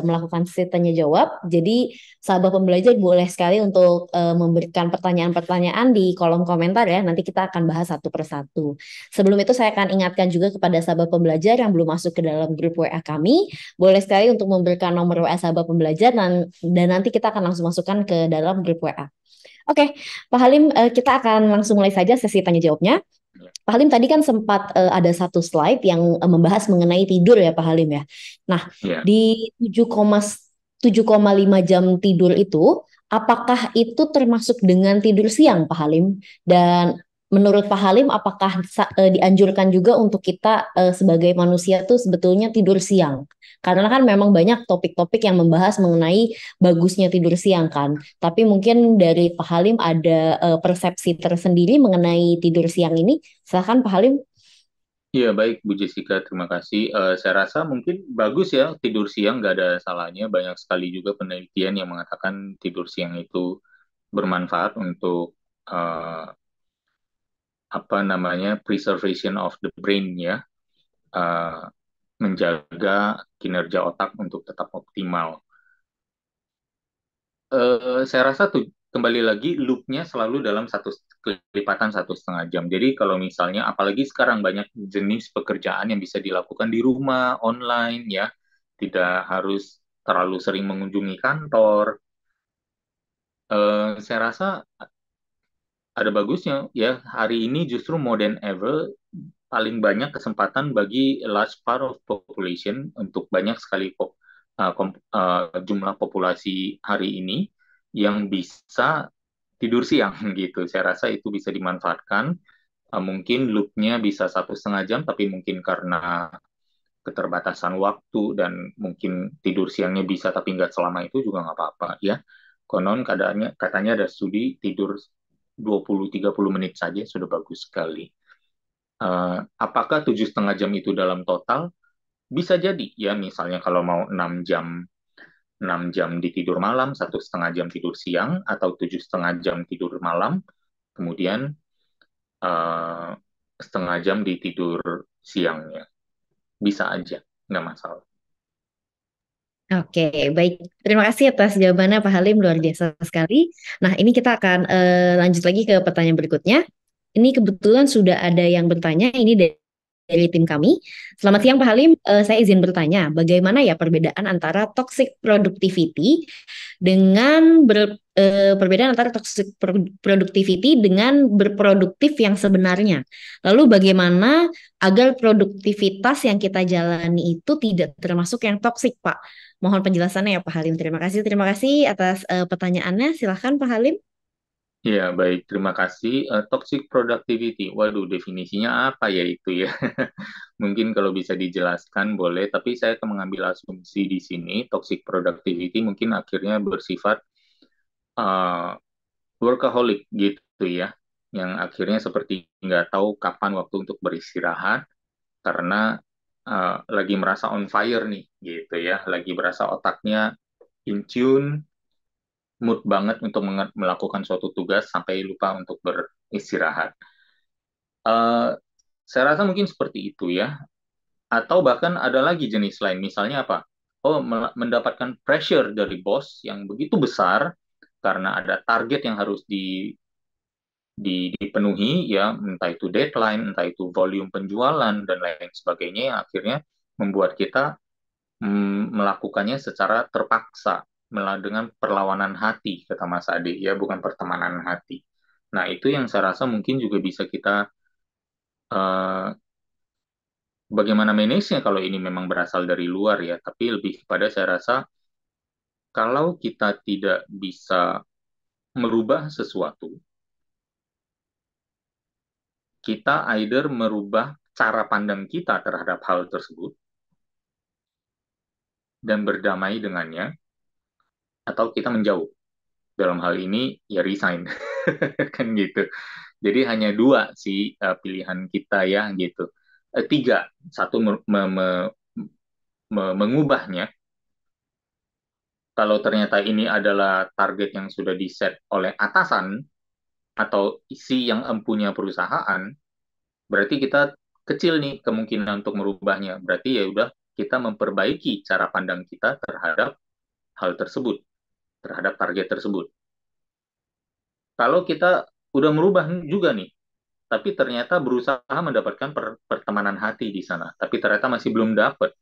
melakukan sesi tanya jawab. Jadi sahabat pembelajar boleh sekali untuk memberikan pertanyaan-pertanyaan di kolom komentar ya. Nanti kita akan bahas satu persatu. Sebelum itu saya akan ingatkan juga kepada sahabat pembelajar yang belum masuk ke dalam grup WA kami, boleh sekali untuk memberikan nomor WA sahabat pembelajar, dan nanti kita akan langsung masukkan ke dalam grup WA. Oke, Pak Halim, kita akan langsung mulai saja sesi tanya jawabnya. Pak Halim tadi kan sempat ada satu slide yang membahas mengenai tidur ya Pak Halim ya. Nah, Ya. di 7,5 jam tidur itu, apakah itu termasuk dengan tidur siang Pak Halim? Dan menurut Pak Halim, apakah dianjurkan juga untuk kita sebagai manusia tuh sebetulnya tidur siang? Karena kan memang banyak topik-topik yang membahas mengenai bagusnya tidur siang kan. Tapi mungkin dari Pak Halim ada persepsi tersendiri mengenai tidur siang ini. Silakan Pak Halim. Iya, baik Bu Jessica, terima kasih. Saya rasa mungkin bagus ya tidur siang, nggak ada salahnya. Banyak sekali juga penelitian yang mengatakan tidur siang itu bermanfaat untuk eh, apa namanya preservation of the brain ya, Eh, menjaga kinerja otak untuk tetap optimal. Saya rasa tuh kembali lagi loopnya selalu dalam satu kelipatan 1,5 jam. Jadi kalau misalnya, apalagi sekarang banyak jenis pekerjaan yang bisa dilakukan di rumah, online ya, tidak harus terlalu sering mengunjungi kantor. Saya rasa ada bagusnya ya, hari ini justru more than ever paling banyak kesempatan bagi large part of population untuk banyak sekali jumlah populasi hari ini yang bisa tidur siang gitu. Saya rasa itu bisa dimanfaatkan. Mungkin loopnya bisa 1,5 jam, tapi mungkin karena keterbatasan waktu dan mungkin tidur siangnya bisa tapi nggak selama itu juga nggak apa-apa ya. Konon katanya ada studi tidur 20-30 menit saja sudah bagus sekali. Apakah 7,5 jam itu dalam total? Bisa jadi ya, misalnya kalau mau 6 jam di tidur malam, 1,5 jam tidur siang, atau 7,5 jam tidur malam, kemudian 0,5 jam di tidur siangnya. Bisa aja, nggak masalah. Oke, baik. Terima kasih atas jawabannya Pak Halim, luar biasa sekali. Nah, ini kita akan lanjut lagi ke pertanyaan berikutnya. Ini kebetulan sudah ada yang bertanya, ini dari tim kami. Selamat siang Pak Halim, saya izin bertanya, bagaimana ya perbedaan antara toxic productivity dengan perbedaan antara toxic productivity dengan berproduktif yang sebenarnya. Lalu bagaimana agar produktivitas yang kita jalani itu tidak termasuk yang toksik, Pak? Mohon penjelasannya ya Pak Halim. Terima kasih atas pertanyaannya. Silahkan Pak Halim. Ya, baik. Terima kasih. Toxic productivity. Waduh, definisinya apa ya itu ya? Mungkin kalau bisa dijelaskan boleh, tapi saya akan mengambil asumsi di sini. Toxic productivity mungkin akhirnya bersifat uh, workaholic gitu ya. Yang akhirnya seperti nggak tahu kapan waktu untuk beristirahat karena lagi merasa on fire nih gitu ya. Lagi berasa otaknya in tune, mood banget untuk melakukan suatu tugas sampai lupa untuk beristirahat. Eh, saya rasa mungkin seperti itu ya. Atau bahkan ada lagi jenis lain, misalnya apa? Oh, mendapatkan pressure dari bos yang begitu besar karena ada target yang harus dipenuhi ya, entah itu deadline, entah itu volume penjualan dan lain sebagainya yang akhirnya membuat kita melakukannya secara terpaksa dengan perlawanan hati kata Mas Ade ya, bukan pertemanan hati. Nah, itu yang saya rasa mungkin juga bisa kita eh, bagaimana manage-nya kalau ini memang berasal dari luar ya, tapi lebih kepada saya rasa kalau kita tidak bisa merubah sesuatu, kita either merubah cara pandang kita terhadap hal tersebut dan berdamai dengannya, atau kita menjauh. Dalam hal ini ya resign, kan gitu. Jadi hanya dua sih pilihan kita ya gitu. Tiga, satu mengubahnya. Kalau ternyata ini adalah target yang sudah di-set oleh atasan atau isi yang empunya perusahaan, berarti kita kecil nih kemungkinan untuk merubahnya. Berarti ya udah kita memperbaiki cara pandang kita terhadap hal tersebut, terhadap target tersebut. Kalau kita udah merubah juga nih, tapi ternyata berusaha mendapatkan pertemanan hati di sana, tapi ternyata masih belum dapat,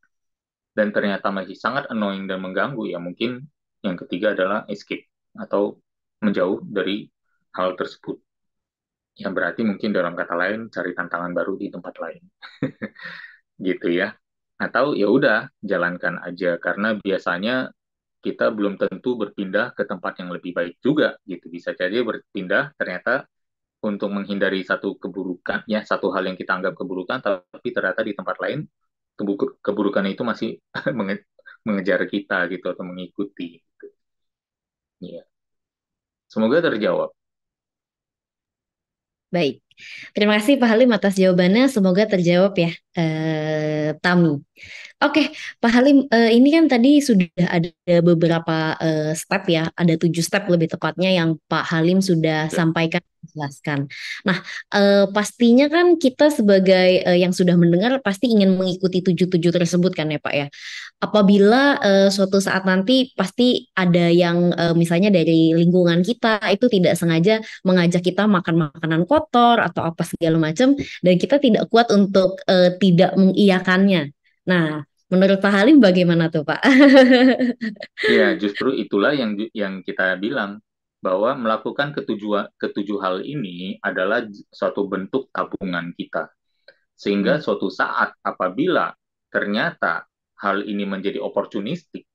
dan ternyata masih sangat annoying dan mengganggu, ya mungkin yang ketiga adalah escape, atau menjauh dari hal tersebut. Ya berarti mungkin dalam kata lain, cari tantangan baru di tempat lain. Gitu ya. Atau ya udah, jalankan aja, karena biasanya kita belum tentu berpindah ke tempat yang lebih baik juga, gitu. Bisa jadi berpindah ternyata untuk menghindari satu keburukan, ya satu hal yang kita anggap keburukan, tapi ternyata di tempat lain keburukan itu masih mengejar kita gitu atau mengikuti. Gitu. Ya. Semoga terjawab. Baik, terima kasih Pak Halim atas jawabannya. Semoga terjawab ya, Tami. Oke, Pak Halim, ini kan tadi sudah ada beberapa step ya, ada 7 step lebih tepatnya yang Pak Halim sudah Ya. sampaikan, jelaskan. Nah, pastinya kan kita sebagai yang sudah mendengar pasti ingin mengikuti 7-7 tersebut kan ya Pak ya. Apabila suatu saat nanti pasti ada yang misalnya dari lingkungan kita itu tidak sengaja mengajak kita makan makanan kotor atau apa segala macam dan kita tidak kuat untuk tidak mengiyakannya. Nah, menurut Pak Halim bagaimana tuh Pak? Ya, justru itulah yang kita bilang bahwa melakukan ketujuh hal ini adalah suatu bentuk tabungan kita. Sehingga Hmm. suatu saat apabila ternyata hal ini menjadi opportunistik,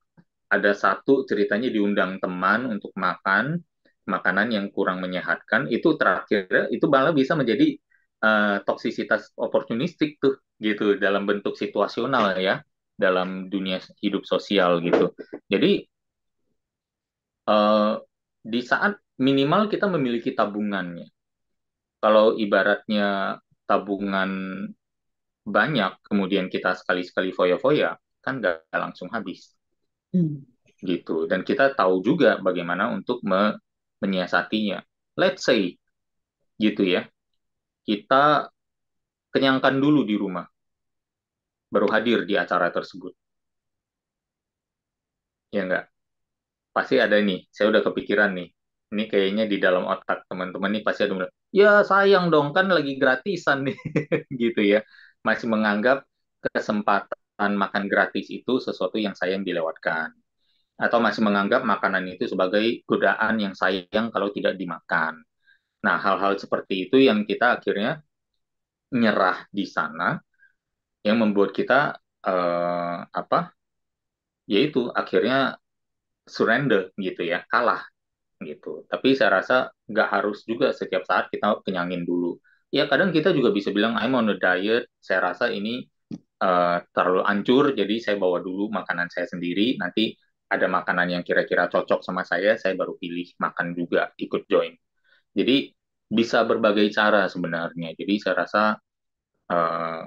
ada satu ceritanya diundang teman untuk makan makanan yang kurang menyehatkan, itu terakhir itu malah bisa menjadi toksisitas opportunistik tuh gitu dalam bentuk situasional ya, dalam dunia hidup sosial gitu. Jadi eh, di saat minimal kita memiliki tabungannya. Kalau ibaratnya tabungan banyak, kemudian kita sekali-sekali foya-foya, kan nggak langsung habis Hmm. gitu. Dan kita tahu juga bagaimana untuk menyiasatinya. Let's say gitu ya, kita kenyangkan dulu di rumah, baru hadir di acara tersebut. Ya nggak? Pasti ada nih, saya udah kepikiran nih. Ini kayaknya di dalam otak teman-teman nih pasti ada yang bilang, ya sayang dong kan lagi gratisan nih, gitu ya. Masih menganggap kesempatan makan gratis itu sesuatu yang sayang dilewatkan. Atau masih menganggap makanan itu sebagai godaan yang sayang kalau tidak dimakan. Nah, hal-hal seperti itu yang kita akhirnya nyerah di sana, yang membuat kita apa? Yaitu akhirnya surrender gitu ya, kalah gitu. Tapi saya rasa nggak harus juga setiap saat kita kenyangin dulu. Ya kadang kita juga bisa bilang I'm on a diet. Saya rasa ini terlalu ancur, jadi saya bawa dulu makanan saya sendiri. Nanti ada makanan yang kira-kira cocok sama saya baru pilih makan juga, ikut join. Jadi bisa berbagai cara sebenarnya. Jadi saya rasa uh,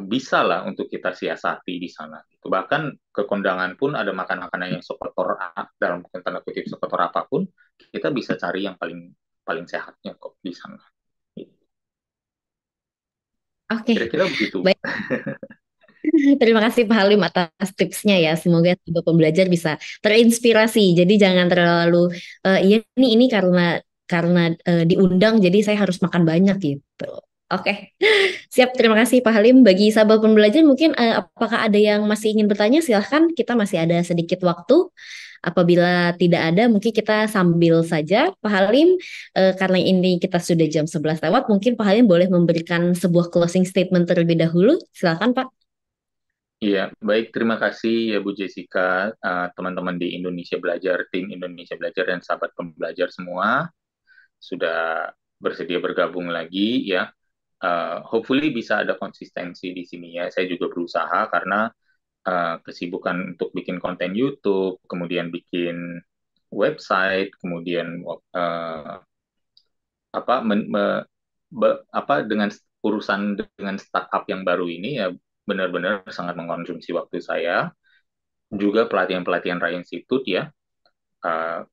bisa lah untuk kita siasati di sana. Gitu. Bahkan ke kondangan pun ada makan-makanan yang sekotor, dalam tanda kutip sekotor apapun, kita bisa cari yang paling paling sehatnya kok di sana. Gitu. Oke, Kira-kira begitu. baik. Terima kasih Pak Halim atas tipsnya ya. Semoga sobat pembelajar bisa terinspirasi. Jadi jangan terlalu iya ini karena diundang jadi saya harus makan banyak gitu. Oke, siap. Terima kasih Pak Halim. Bagi sahabat pembelajar mungkin apakah ada yang masih ingin bertanya? Silahkan. Kita masih ada sedikit waktu. Apabila tidak ada, mungkin kita sambil saja Pak Halim. Karena ini kita sudah jam 11 lewat, mungkin Pak Halim boleh memberikan sebuah closing statement terlebih dahulu. Silakan Pak. Iya, baik. Terima kasih ya Bu Jessica, teman-teman di Indonesia Belajar, tim Indonesia Belajar dan sahabat pembelajar semua sudah bersedia bergabung lagi ya. Hopefully bisa ada konsistensi di sini ya. Saya juga berusaha karena kesibukan untuk bikin konten YouTube, kemudian bikin website, kemudian apa men- me- apa dengan urusan dengan startup yang baru ini ya benar-benar sangat mengkonsumsi waktu saya. Juga pelatihan-pelatihan Rai Institute ya,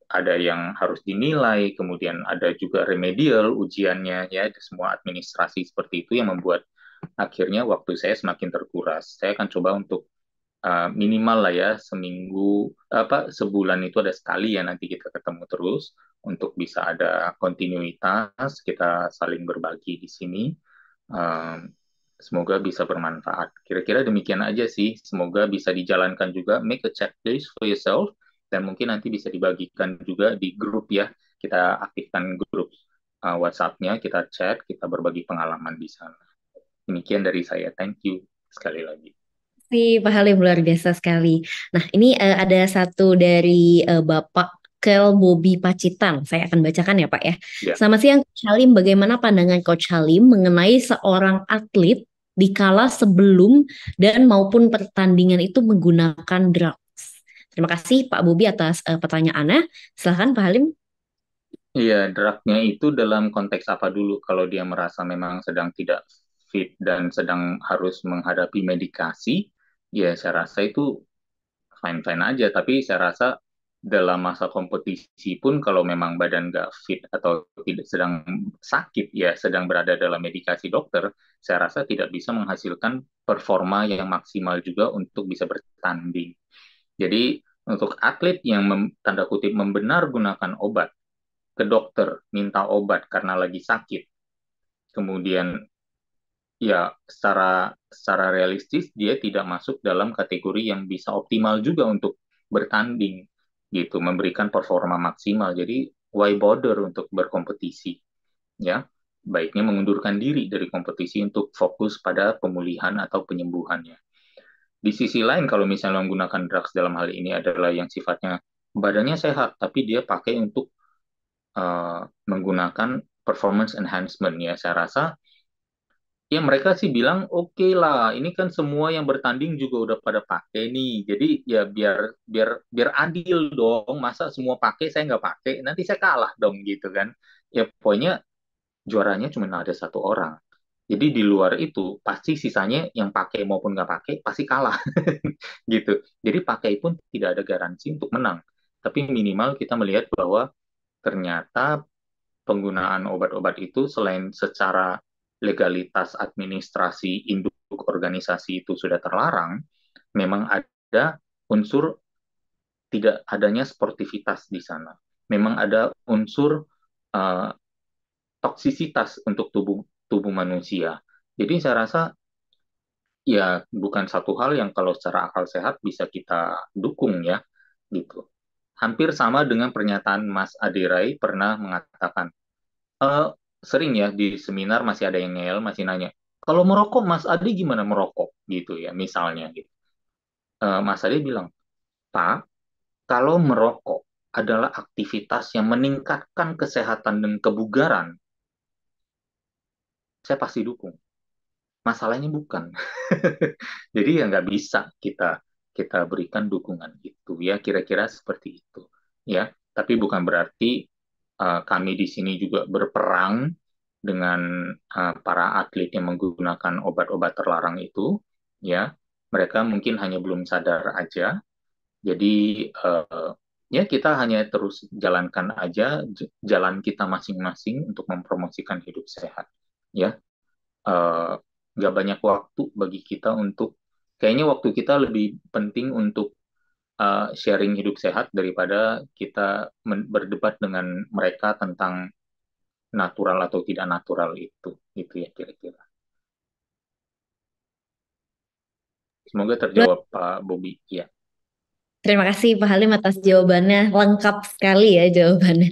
ada yang harus dinilai, kemudian ada juga remedial ujiannya ya, semua administrasi seperti itu yang membuat akhirnya waktu saya semakin terkuras. Saya akan coba untuk minimal lah ya seminggu sebulan itu ada sekali ya nanti kita ketemu terus untuk bisa ada kontinuitas, kita saling berbagi di sini. Um, Semoga bisa bermanfaat. Kira-kira demikian aja sih. Semoga bisa dijalankan juga. Make a checklist for yourself. Dan mungkin nanti bisa dibagikan juga di grup ya. Kita aktifkan grup WhatsApp-nya, kita chat, kita berbagi pengalaman di sana. Demikian dari saya. Thank you sekali lagi. Pak Halim luar biasa sekali. Nah, ini ada satu dari Bapak Kel Bobi Pacitan. Saya akan bacakan ya, Pak ya. Ya. Selamat siang, Coach Halim. Bagaimana pandangan Coach Halim mengenai seorang atlet di kala sebelum dan maupun pertandingan itu menggunakan drugs? Terima kasih Pak Bobi atas pertanyaannya. Silahkan Pak Halim. Iya, drugnya itu dalam konteks apa dulu? Kalau dia merasa memang sedang tidak fit dan sedang harus menghadapi medikasi, ya saya rasa itu fine-fine aja. Tapi saya rasa dalam masa kompetisi pun kalau memang badan nggak fit atau tidak sedang sakit, ya sedang berada dalam medikasi dokter, saya rasa tidak bisa menghasilkan performa yang maksimal juga untuk bisa bertanding. Jadi untuk atlet yang tanda kutip membenar gunakan obat, ke dokter minta obat karena lagi sakit, kemudian ya secara secara realistis dia tidak masuk dalam kategori yang bisa optimal juga untuk bertanding gitu, memberikan performa maksimal. Jadi why bother untuk berkompetisi ya? Baiknya mengundurkan diri dari kompetisi untuk fokus pada pemulihan atau penyembuhannya. Di sisi lain kalau misalnya menggunakan drugs dalam hal ini adalah yang sifatnya badannya sehat tapi dia pakai untuk menggunakan performance enhancement ya, saya rasa ya mereka sih bilang oke lah, ini kan semua yang bertanding juga udah pada pakai nih, jadi ya biar biar biar adil dong, masa semua pakai saya nggak pakai, nanti saya kalah dong gitu kan. Ya pokoknya juaranya cuma ada satu orang, jadi di luar itu pasti sisanya yang pakai maupun nggak pakai pasti kalah gitu. Jadi pakai pun tidak ada garansi untuk menang, tapi minimal kita melihat bahwa ternyata penggunaan obat-obat itu selain secara legalitas administrasi induk organisasi itu sudah terlarang, memang ada unsur tidak adanya sportivitas di sana. Memang ada unsur uh, toksisitas untuk tubuh tubuh manusia. Jadi saya rasa ya bukan satu hal yang kalau secara akal sehat bisa kita dukung ya gitu. Hampir sama dengan pernyataan Mas Adirai pernah mengatakan, eh, sering ya di seminar masih ada yang ngeyel, masih nanya, kalau merokok Mas Adi gimana merokok gitu ya misalnya gitu. Mas Adi bilang, Pak, kalau merokok adalah aktivitas yang meningkatkan kesehatan dan kebugaran, saya pasti dukung. Masalahnya bukan. Jadi ya nggak bisa kita kita berikan dukungan itu ya, kira-kira seperti itu ya. Tapi bukan berarti kami di sini juga berperang dengan para atlet yang menggunakan obat-obat terlarang itu, ya, mereka mungkin hanya belum sadar aja. Jadi ya kita hanya terus jalankan aja jalan kita masing-masing untuk mempromosikan hidup sehat. Ya, eh, nggak banyak waktu bagi kita untuk, kayaknya waktu kita lebih penting untuk sharing hidup sehat daripada kita berdebat dengan mereka tentang natural atau tidak natural itu ya kira-kira. Semoga Luar- terjawab Pak Bobi. Ya, Terima kasih Pak Halim atas jawabannya. Lengkap sekali ya jawabannya.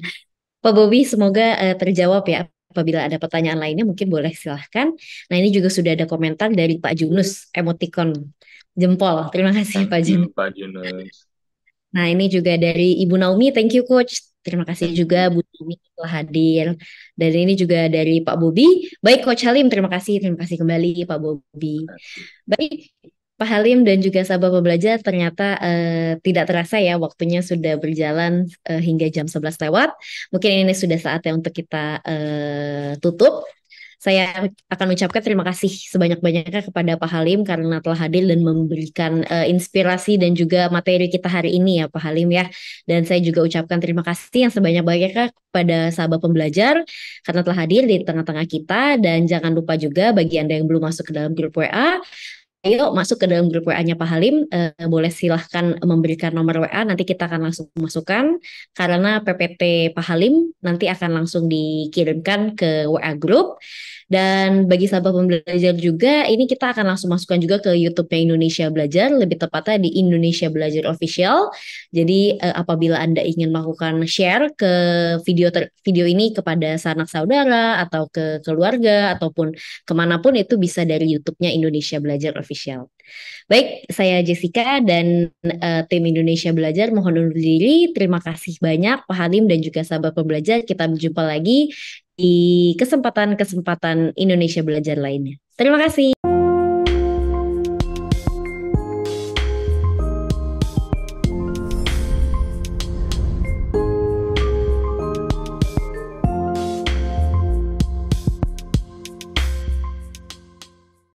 Pak Bobi, semoga terjawab ya. Apabila ada pertanyaan lainnya mungkin boleh silahkan. Nah ini juga sudah ada komentar dari Pak Junus, emoticon jempol. Terima kasih thank Pak Junus. you Pak Junus. Nah ini juga dari Ibu Naomi, thank you Coach. Terima kasih Thank juga you. Bu Naomi telah hadir. Dan ini juga dari Pak Bobi. Baik Coach Halim, terima kasih kembali Pak Bobi. Terima kasih. Baik, Pak Halim dan juga sahabat pembelajar, ternyata tidak terasa ya waktunya sudah berjalan hingga jam 11 lewat. Mungkin ini sudah saatnya untuk kita tutup. Saya akan ucapkan terima kasih sebanyak-banyaknya kepada Pak Halim karena telah hadir dan memberikan inspirasi dan juga materi kita hari ini ya Pak Halim ya. Dan saya juga ucapkan terima kasih yang sebanyak-banyaknya kepada sahabat pembelajar karena telah hadir di tengah-tengah kita. Dan jangan lupa juga bagi Anda yang belum masuk ke dalam grup WA, ayo masuk ke dalam grup WA-nya Pak Halim. Boleh silahkan memberikan nomor WA, nanti kita akan langsung masukkan. Karena PPT Pak Halim nanti akan langsung dikirimkan ke WA grup. Dan bagi sahabat pembelajar juga, ini kita akan langsung masukkan juga ke YouTube-nya Indonesia Belajar, lebih tepatnya di Indonesia Belajar Official. Jadi apabila Anda ingin melakukan share ke video ini kepada sanak saudara atau ke keluarga ataupun kemanapun, itu bisa dari YouTube-nya Indonesia Belajar Official. Baik, saya Jessica dan tim Indonesia Belajar mohon undur diri. Terima kasih banyak Pak Halim dan juga sahabat pembelajar. Kita berjumpa lagi di kesempatan-kesempatan Indonesia Belajar lainnya. Terima kasih.